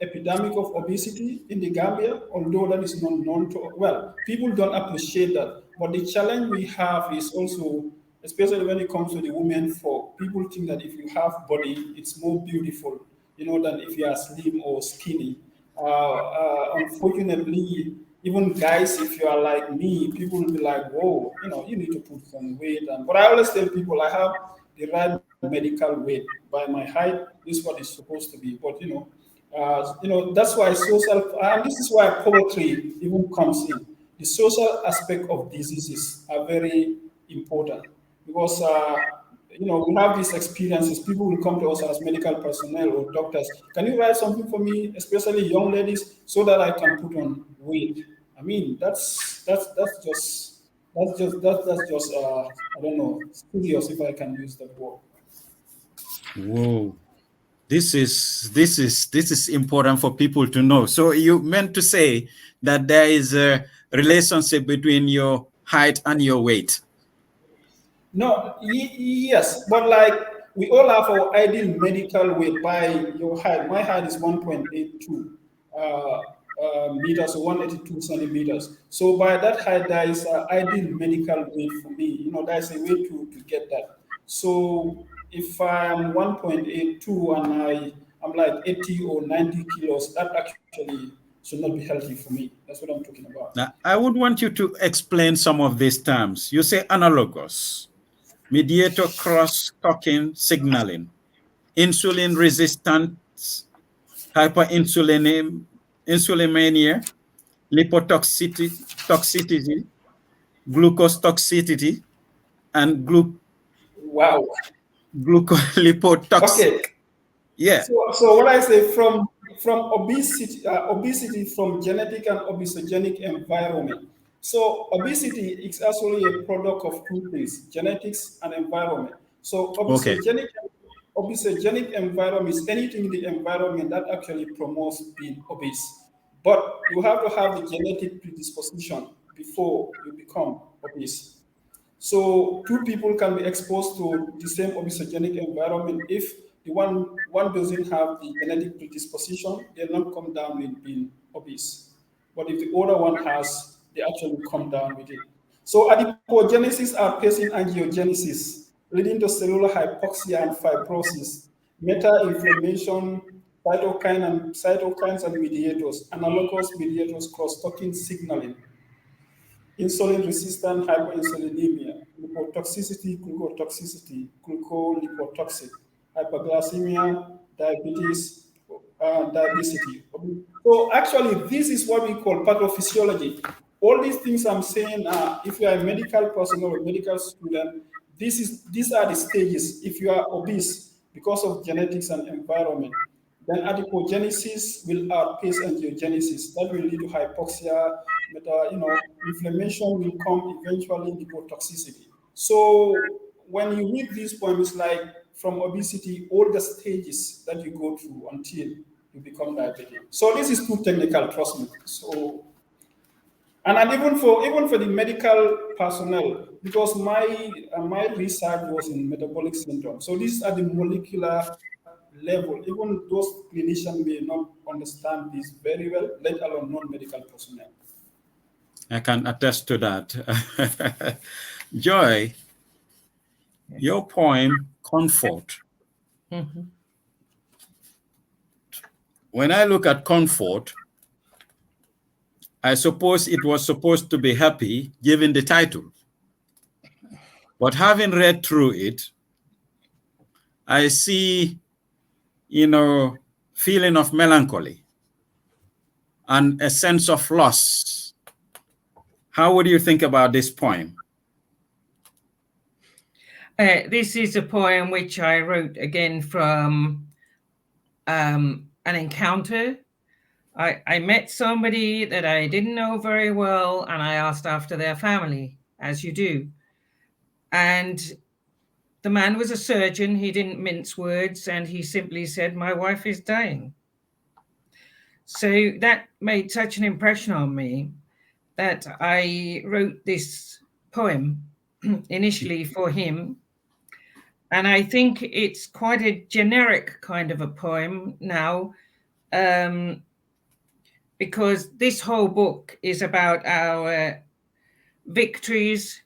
epidemic of obesity in the Gambia, although that is not known to, well, people don't appreciate that. But the challenge we have is also, especially when it comes to the women folk, people think that if you have body, it's more beautiful, than if you are slim or skinny. Unfortunately, even guys, if you are like me, people will be like, whoa, you need to put some weight. But I always tell people I have the right medical weight by my height. This is what it's supposed to be. But that's why social, and this is why poetry even comes in. The social aspect of diseases are very important because we have these experiences. People will come to us as medical personnel or doctors. Can you write something for me, especially young ladies, so that I can put on weight? I mean, that's just I don't know, serious, if I can use that word. Whoa. This is important for people to know. So you meant to say that there is a relationship between your height and your weight. No, yes, but like we all have our ideal medical weight by your height. My height is 1.82 meters, or 182 centimeters. So by that height, there is an ideal medical weight for me. There's a way to get that. So if I am 1.82 and I'm like 80 or 90 kilos, that actually should not be healthy for me. That's what I'm talking about. Now, I would want you to explain some of these terms. You say analogous, mediator cross-talking signaling, insulin resistance, insulinemia, lipotoxicity, glucose toxicity, and Wow. glucolipotoxic. Okay. Yeah. So what I say, from obesity from genetic and obesogenic environment. So obesity is actually a product of two things: genetics and environment. So Okay. obesogenic environment is anything in the environment that actually promotes being obese. But you have to have the genetic predisposition before you become obese. So two people can be exposed to the same obesogenic environment. If the one doesn't have the genetic predisposition, they'll not come down with being obese. But if the other one has, they actually come down with it. So adipogenesis are pacing angiogenesis, leading to cellular hypoxia and fibrosis, meta-inflammation, cytokines and mediators, analogous mediators, cross-talking signaling, insulin resistant hyperinsulinemia, lipotoxicity, glucolipotoxic, hyperglycemia, diabetes, diabetes. So actually, this is what we call pathophysiology. All these things I'm saying, if you are a medical person or a medical student, these are the stages. If you are obese because of genetics and environment, then adipogenesis will outpace angiogenesis. That will lead to hypoxia, inflammation will come, eventually lipotoxicity. So when you read these poems, like from obesity, all the stages that you go through until you become diabetic. So this is too technical, trust me. So and even for the medical personnel, because my research was in metabolic syndrome. So these are the molecular level. Even those clinicians may not understand this very well, let alone non-medical personnel. I can attest to that. Joy, your poem, Comfort. When I look at comfort, I suppose it was supposed to be happy given the title. But having read through it, I see, feeling of melancholy and a sense of loss. How would you think about this poem? This is a poem which I wrote again from an encounter. I met somebody that I didn't know very well, and I asked after their family, as you do. And the man was a surgeon. He didn't mince words, and he simply said, "My wife is dying." So that made such an impression on me that I wrote this poem initially for him. And I think it's quite a generic kind of a poem now, because this whole book is about our victories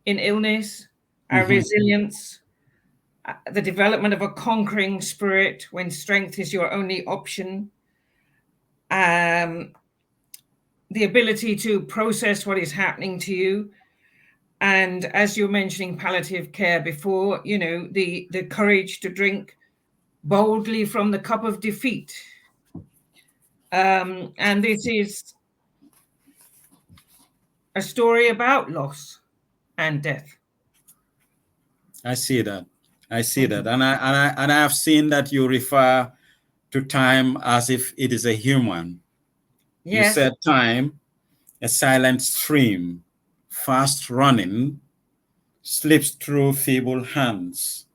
in illness, our resilience, the development of a conquering spirit when strength is your only option, the ability to process what is happening to you. And as you were mentioning palliative care before, the courage to drink boldly from the cup of defeat. And this is a story about loss and death. I see that. I see that. And I have seen that you refer to time as if it is a human. Yes. You said time, a silent stream, fast running, slips through feeble hands,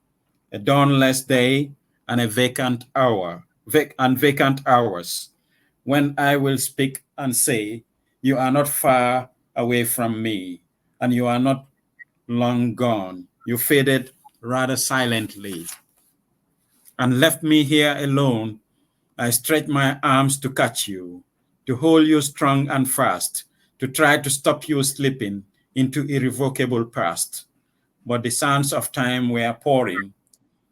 a dawnless day and a vacant hour, and vacant hours, when I will speak and say, you are not far away from me, and you are not long gone. You faded rather silently and left me here alone. I stretched my arms to catch you, to hold you strong and fast, to try to stop you slipping into irrevocable past. But the sands of time were pouring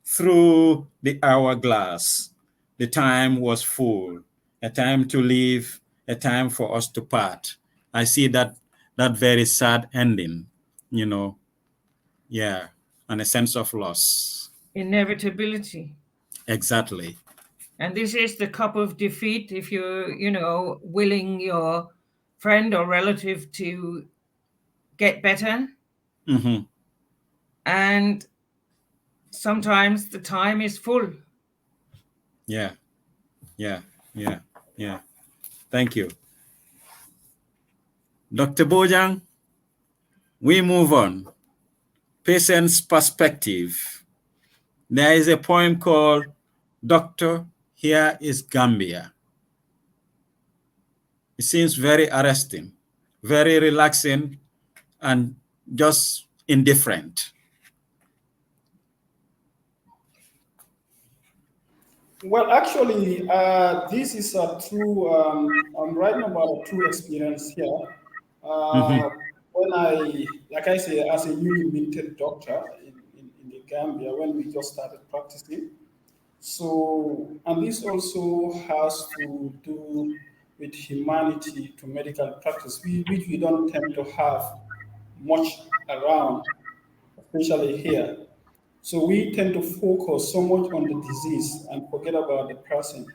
through the hourglass. The time was full, a time to live, a time for us to part. I see that very sad ending, yeah, and a sense of loss. Inevitability. Exactly. And this is the cup of defeat if you're, willing your friend or relative to get better. And sometimes the time is full. Yeah. Thank you. Dr. Bojang, we move on. Patient's perspective. There is a poem called Doctor, Here is Gambia. It seems very arresting, very relaxing, and just indifferent. Well, actually, this is a true, I'm writing about a true experience here. When like I say, as a newly minted doctor in the Gambia, when we just started practicing. So, and this also has to do with humanity to medical practice, which we don't tend to have much around, especially here. So we tend to focus so much on the disease and forget about the person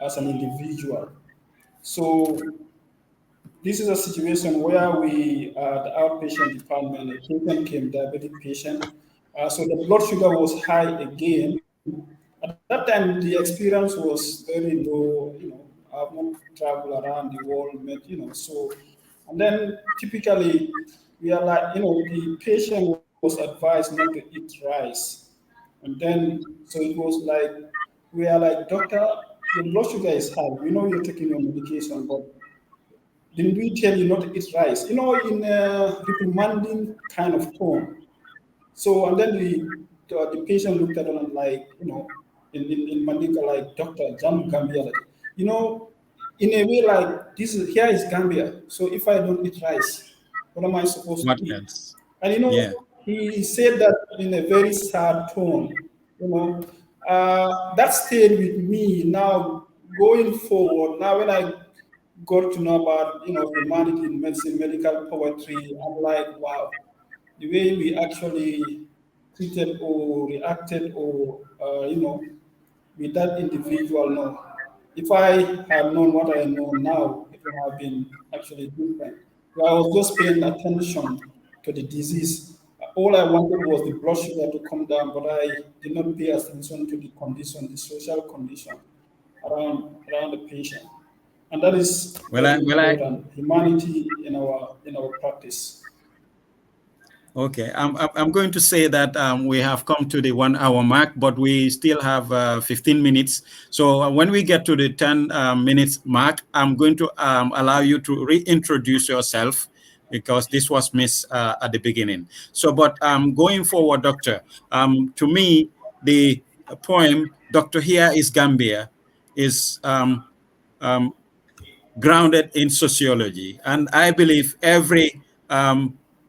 as an individual. So this is a situation where we, the outpatient department, a patient came, diabetic patient. So the blood sugar was high again. At that time, the experience was very low. I've not traveled around the world, so, and then typically we are like, the patient was advised not to eat rice. And then, so it was like, we are like, doctor, your blood sugar is high. We know you're taking your medication, but didn't we tell you not to eat rice? In a reprimanding kind of tone. So, and then the patient looked at him like, in Mandinka, like, Doctor Jam Gambia, like, in a way like, here is Gambia. So if I don't eat rice, what am I supposed What to eat? else? And Yeah. he said that in a very sad tone. That stayed with me now going forward. Now when I got to know about, humanity in medicine, medical poetry. I'm like, wow, the way we actually treated or reacted or, with that individual. No, if I had known what I know now, it would have been actually different. So I was just paying attention to the disease. All I wanted was the blood sugar to come down, but I did not pay attention to the condition, the social condition around the patient. And that is Well, very I important. Humanity in our practice. Okay, I'm going to say that we have come to the 1 hour mark, but we still have 15 minutes. So when we get to the 10 minutes mark, I'm going to allow you to reintroduce yourself because this was missed at the beginning. So, but going forward, Doctor, to me, the poem, Doctor Here is Gambia, is grounded in sociology. And I believe every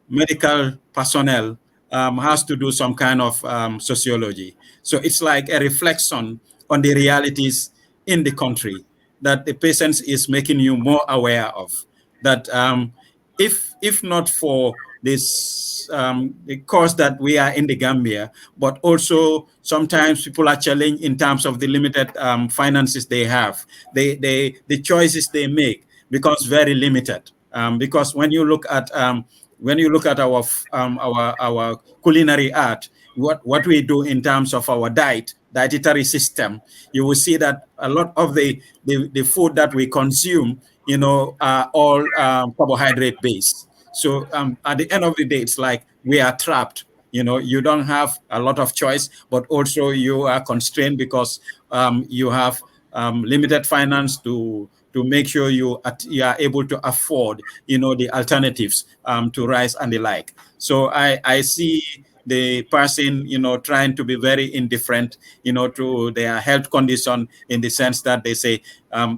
medical personnel has to do some kind of sociology. So it's like a reflection on the realities in the country that the patient is making you more aware of. That if not for this the cause that we are in the Gambia, but also sometimes people are challenged in terms of the limited finances they have. The choices they make becomes very limited because when you look at our culinary art, what we do in terms of our dietary system, you will see that a lot of the food that we consume, are all carbohydrate based. So at the end of the day, it's like we are trapped. You don't have a lot of choice, but also you are constrained because you have limited finance to make sure you are able to afford, the alternatives to rice and the like. So I see the person, trying to be very indifferent, to their health condition in the sense that they say,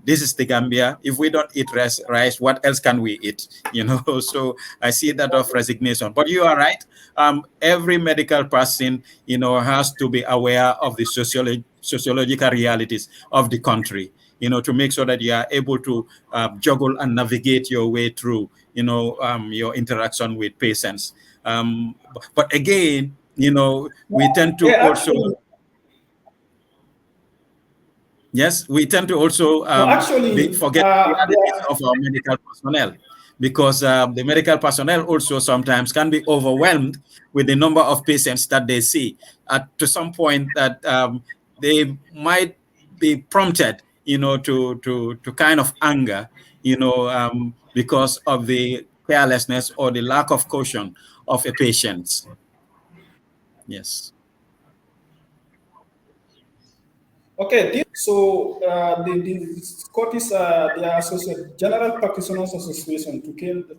this is the Gambia. If we don't eat rice, what else can we eat? So I see that of resignation. But you are right. Every medical person, has to be aware of the sociological realities of the country, to make sure that you are able to juggle and navigate your way through, your interaction with patients. But again, we tend to Yeah, also, actually, yes, we tend to also no, actually, forget the realities of our medical personnel because the medical personnel also sometimes can be overwhelmed with the number of patients that they see to some point that they might be prompted, to kind of anger, because of the carelessness or the lack of caution of a patient. Yes. okay. So the Scottish, they are General Practitioners Association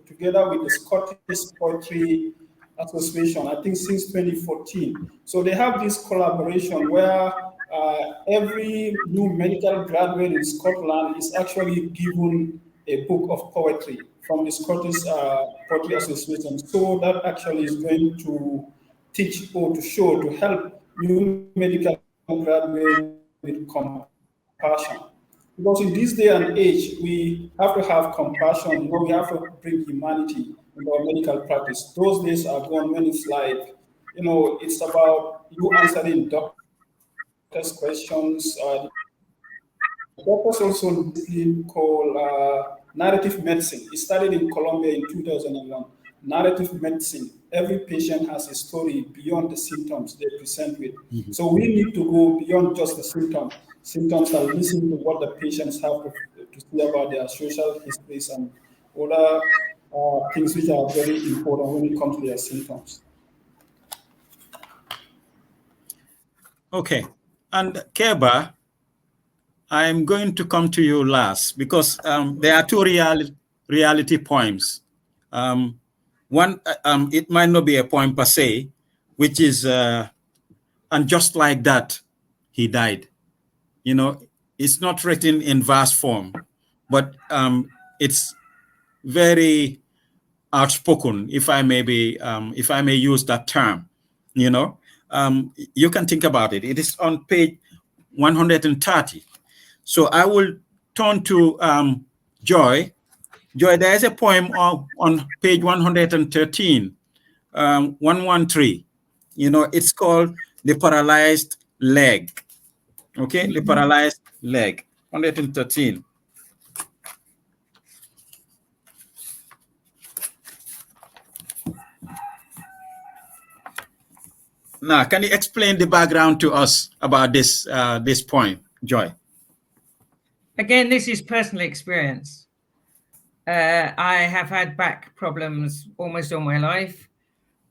together with the Scottish Poetry Association, I think since 2014. So they have this collaboration where every new medical graduate in Scotland is actually given a book of poetry from the Scottish Poetry Association. So that actually is going to teach or to show, to help new medical graduates with compassion. Because in this day and age, we have to have compassion, we have to bring humanity in our medical practice. Those days are gone when it's like, it's about you answering doctors' questions. Doctors also discipline called narrative medicine. It started in Colombia in 2001. Narrative medicine. Every patient has a story beyond the symptoms they present with. So we need to go beyond just the symptoms and listen to what the patients have to say about their social histories and other things which are very important when it comes to their symptoms. Okay. And Kebba, I'm going to come to you last because there are two reality poems. One, it might not be a poem per se, which is, and just like that, he died. It's not written in verse form, but it's very outspoken, if I may use that term. You can think about it. It is on page 130. So I will turn to Joy, there is a poem on page 113, 113. You know, it's called The Paralyzed Leg. Okay, The Paralyzed Leg, 113. Now, can you explain the background to us about this this poem, Joy? Again, this is personal experience. I have had back problems almost all my life,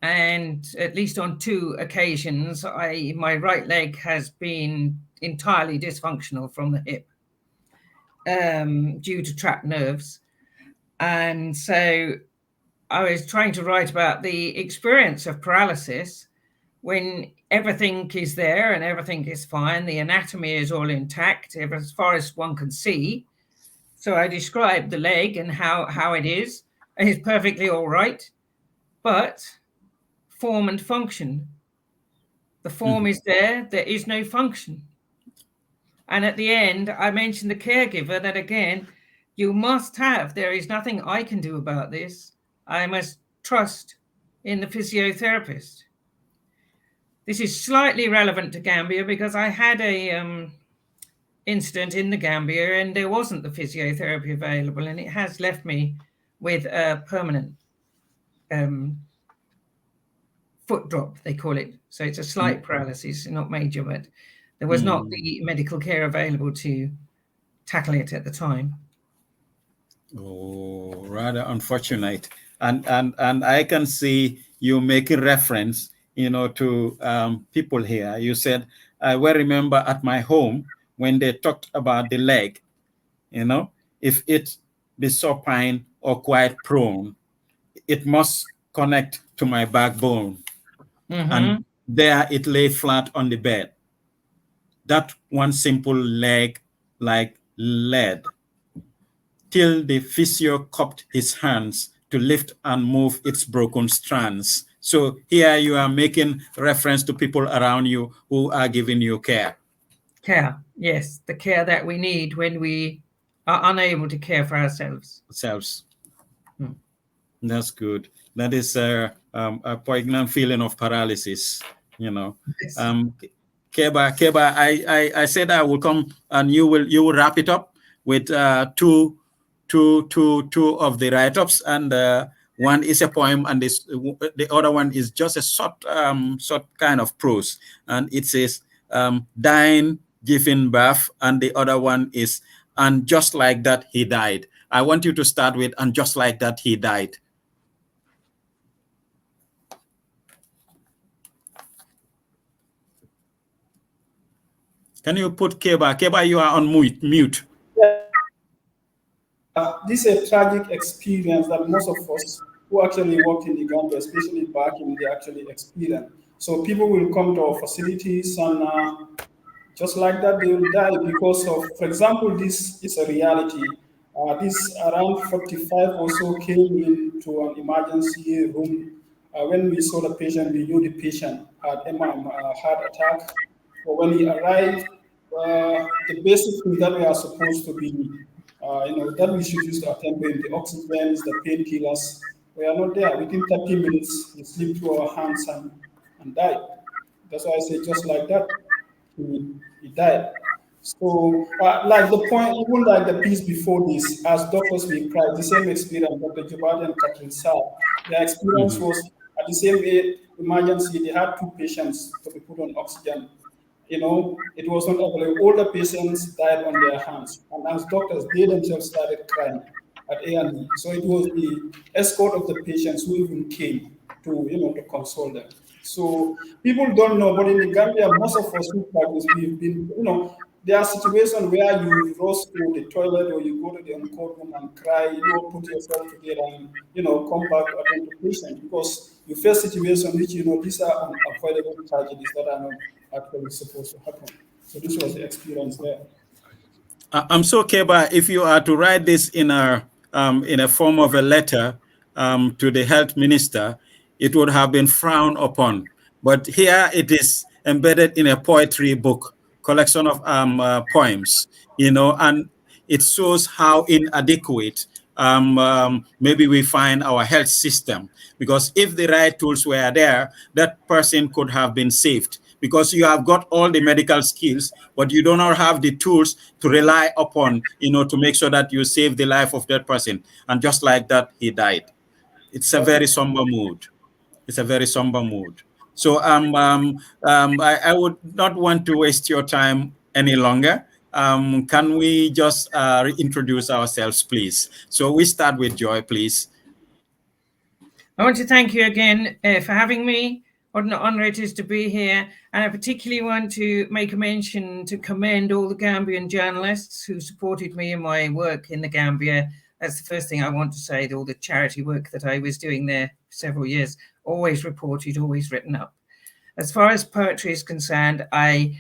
and at least on 2 occasions, my right leg has been entirely dysfunctional from the hip due to trapped nerves. And so I was trying to write about the experience of paralysis when everything is there and everything is fine. The anatomy is all intact as far as one can see. So I described the leg and how it is. It's perfectly all right, but form and function. The form is there is no function. And at the end, I mentioned the caregiver that, again, you must have, there is nothing I can do about this. I must trust in the physiotherapist. This is slightly relevant to Gambia because I had a incident in the Gambia and there wasn't the physiotherapy available, and it has left me with a permanent foot drop, they call it. So it's a slight paralysis, not major, but there was not the medical care available to tackle it at the time. Oh, rather unfortunate. And I can see you making reference, you know, to people here. You said, I well remember at my home when they talked about the leg, you know, if it be supine or quite prone, it must connect to my backbone. And there it lay flat on the bed. That one simple leg like lead, till the physio cupped his hands to lift and move its broken strands. So here you are making reference to people around you who are giving you care. Care, yes, the care that we need when we are unable to care for ourselves. That's good. That is a poignant feeling of paralysis, you know. Yes. Kebba, I said I will come and you will wrap it up with two of the write-ups, and one is a poem, and the other one is just a short kind of prose, and it says dying, giving birth, and the other one is and just like that he died. I want you to start with and just like that he died. Can you put Kebba? Kebba, you are on mute. This is a tragic experience that most of us who actually work in the Gambia, especially back in the actually experience. So people will come to our facilities and just like that they will die because of, for example, this is a reality. This around 45 or so came into an emergency room. When we saw the patient, we knew the patient had a heart attack. But when he arrived, the basic things that we are supposed to be, that we should use to attend to him, the oxygens, the painkillers, we are not there. Within 30 minutes, he slipped through our hands and died. That's why I say just like that, he died. So, like the point, even like the piece before this, as doctors we cried, the same experience Dr. Jabadi and Catherine said. Their experience was at the same emergency, they had 2 patients to be put on oxygen. You know, it was not available. All the patients died on their hands. And as doctors, they themselves started crying at A&E. So it was the escort of the patients who even came to, to console them. So people don't know, but in the Gambia, most of us who practice, we've been, there are situations where you rush to the toilet or you go to the on-call room and cry, put yourself together and, come back to attend the patient because you face situations which, these are unavoidable tragedies that are not actually supposed to happen. So this was the experience there. I'm so Kebba, if you are to write this in a form of a letter to the health minister, it would have been frowned upon. But here it is embedded in a poetry book, collection of poems, and it shows how inadequate maybe we find our health system. Because if the right tools were there, that person could have been saved. Because you have got all the medical skills, but you do not have the tools to rely upon, to make sure that you save the life of that person. And just like that, he died. It's a very somber mood. It's a very somber mood. So I would not want to waste your time any longer. Can we just reintroduce ourselves, please? So we start with Joy, please. I want to thank you again for having me. What an honor it is to be here. And I particularly want to make a mention to commend all the Gambian journalists who supported me in my work in the Gambia. That's the first thing I want to say, all the charity work that I was doing there for several years, always reported, always written up. As far as poetry is concerned, I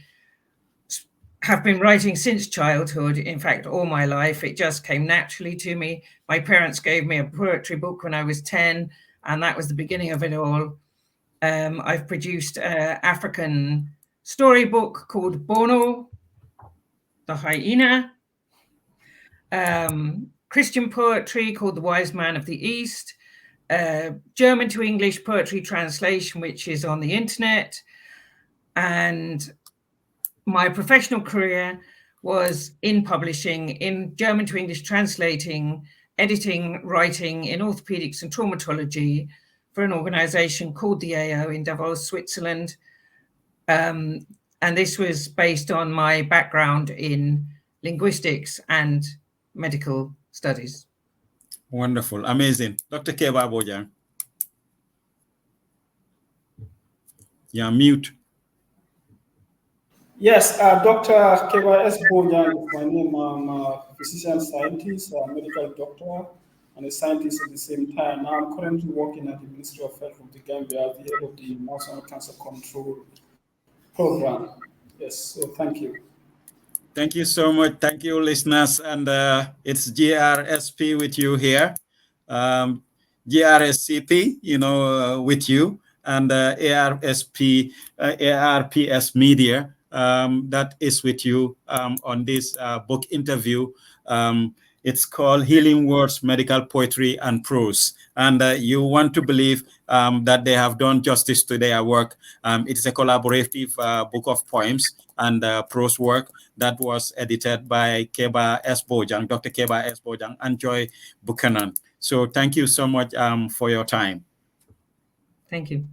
have been writing since childhood, in fact, all my life. It just came naturally to me. My parents gave me a poetry book when I was 10, and that was the beginning of it all. I've produced an African storybook called Bono, the Hyena, Christian poetry called The Wise Man of the East, German to English poetry translation, which is on the internet. And my professional career was in publishing, in German to English translating, editing, writing in orthopedics and traumatology for an organization called the AO in Davos, Switzerland. And this was based on my background in linguistics and medical studies. Wonderful, amazing. Dr. Kebba Bojang. You're mute. Yes, Dr. Kebba S. Bojang is my name. I'm a physician scientist, a medical doctor, and a scientist at the same time. Now I'm currently working at the Ministry of Health of the Gambia as the head of the National Cancer Control Program. Yes, so thank you. Thank you so much. Thank you, listeners. And it's GRSP with you here. GRSCP, with you. And ARPS Media, that is with you on this book interview. It's called Healing Words, Medical Poetry and Prose. And you want to believe that they have done justice to their work. It's a collaborative book of poems and prose work that was edited by Kebba S. Bojang, Dr. Kebba S. Bojang, and Joy Buchanan. So thank you so much for your time. Thank you.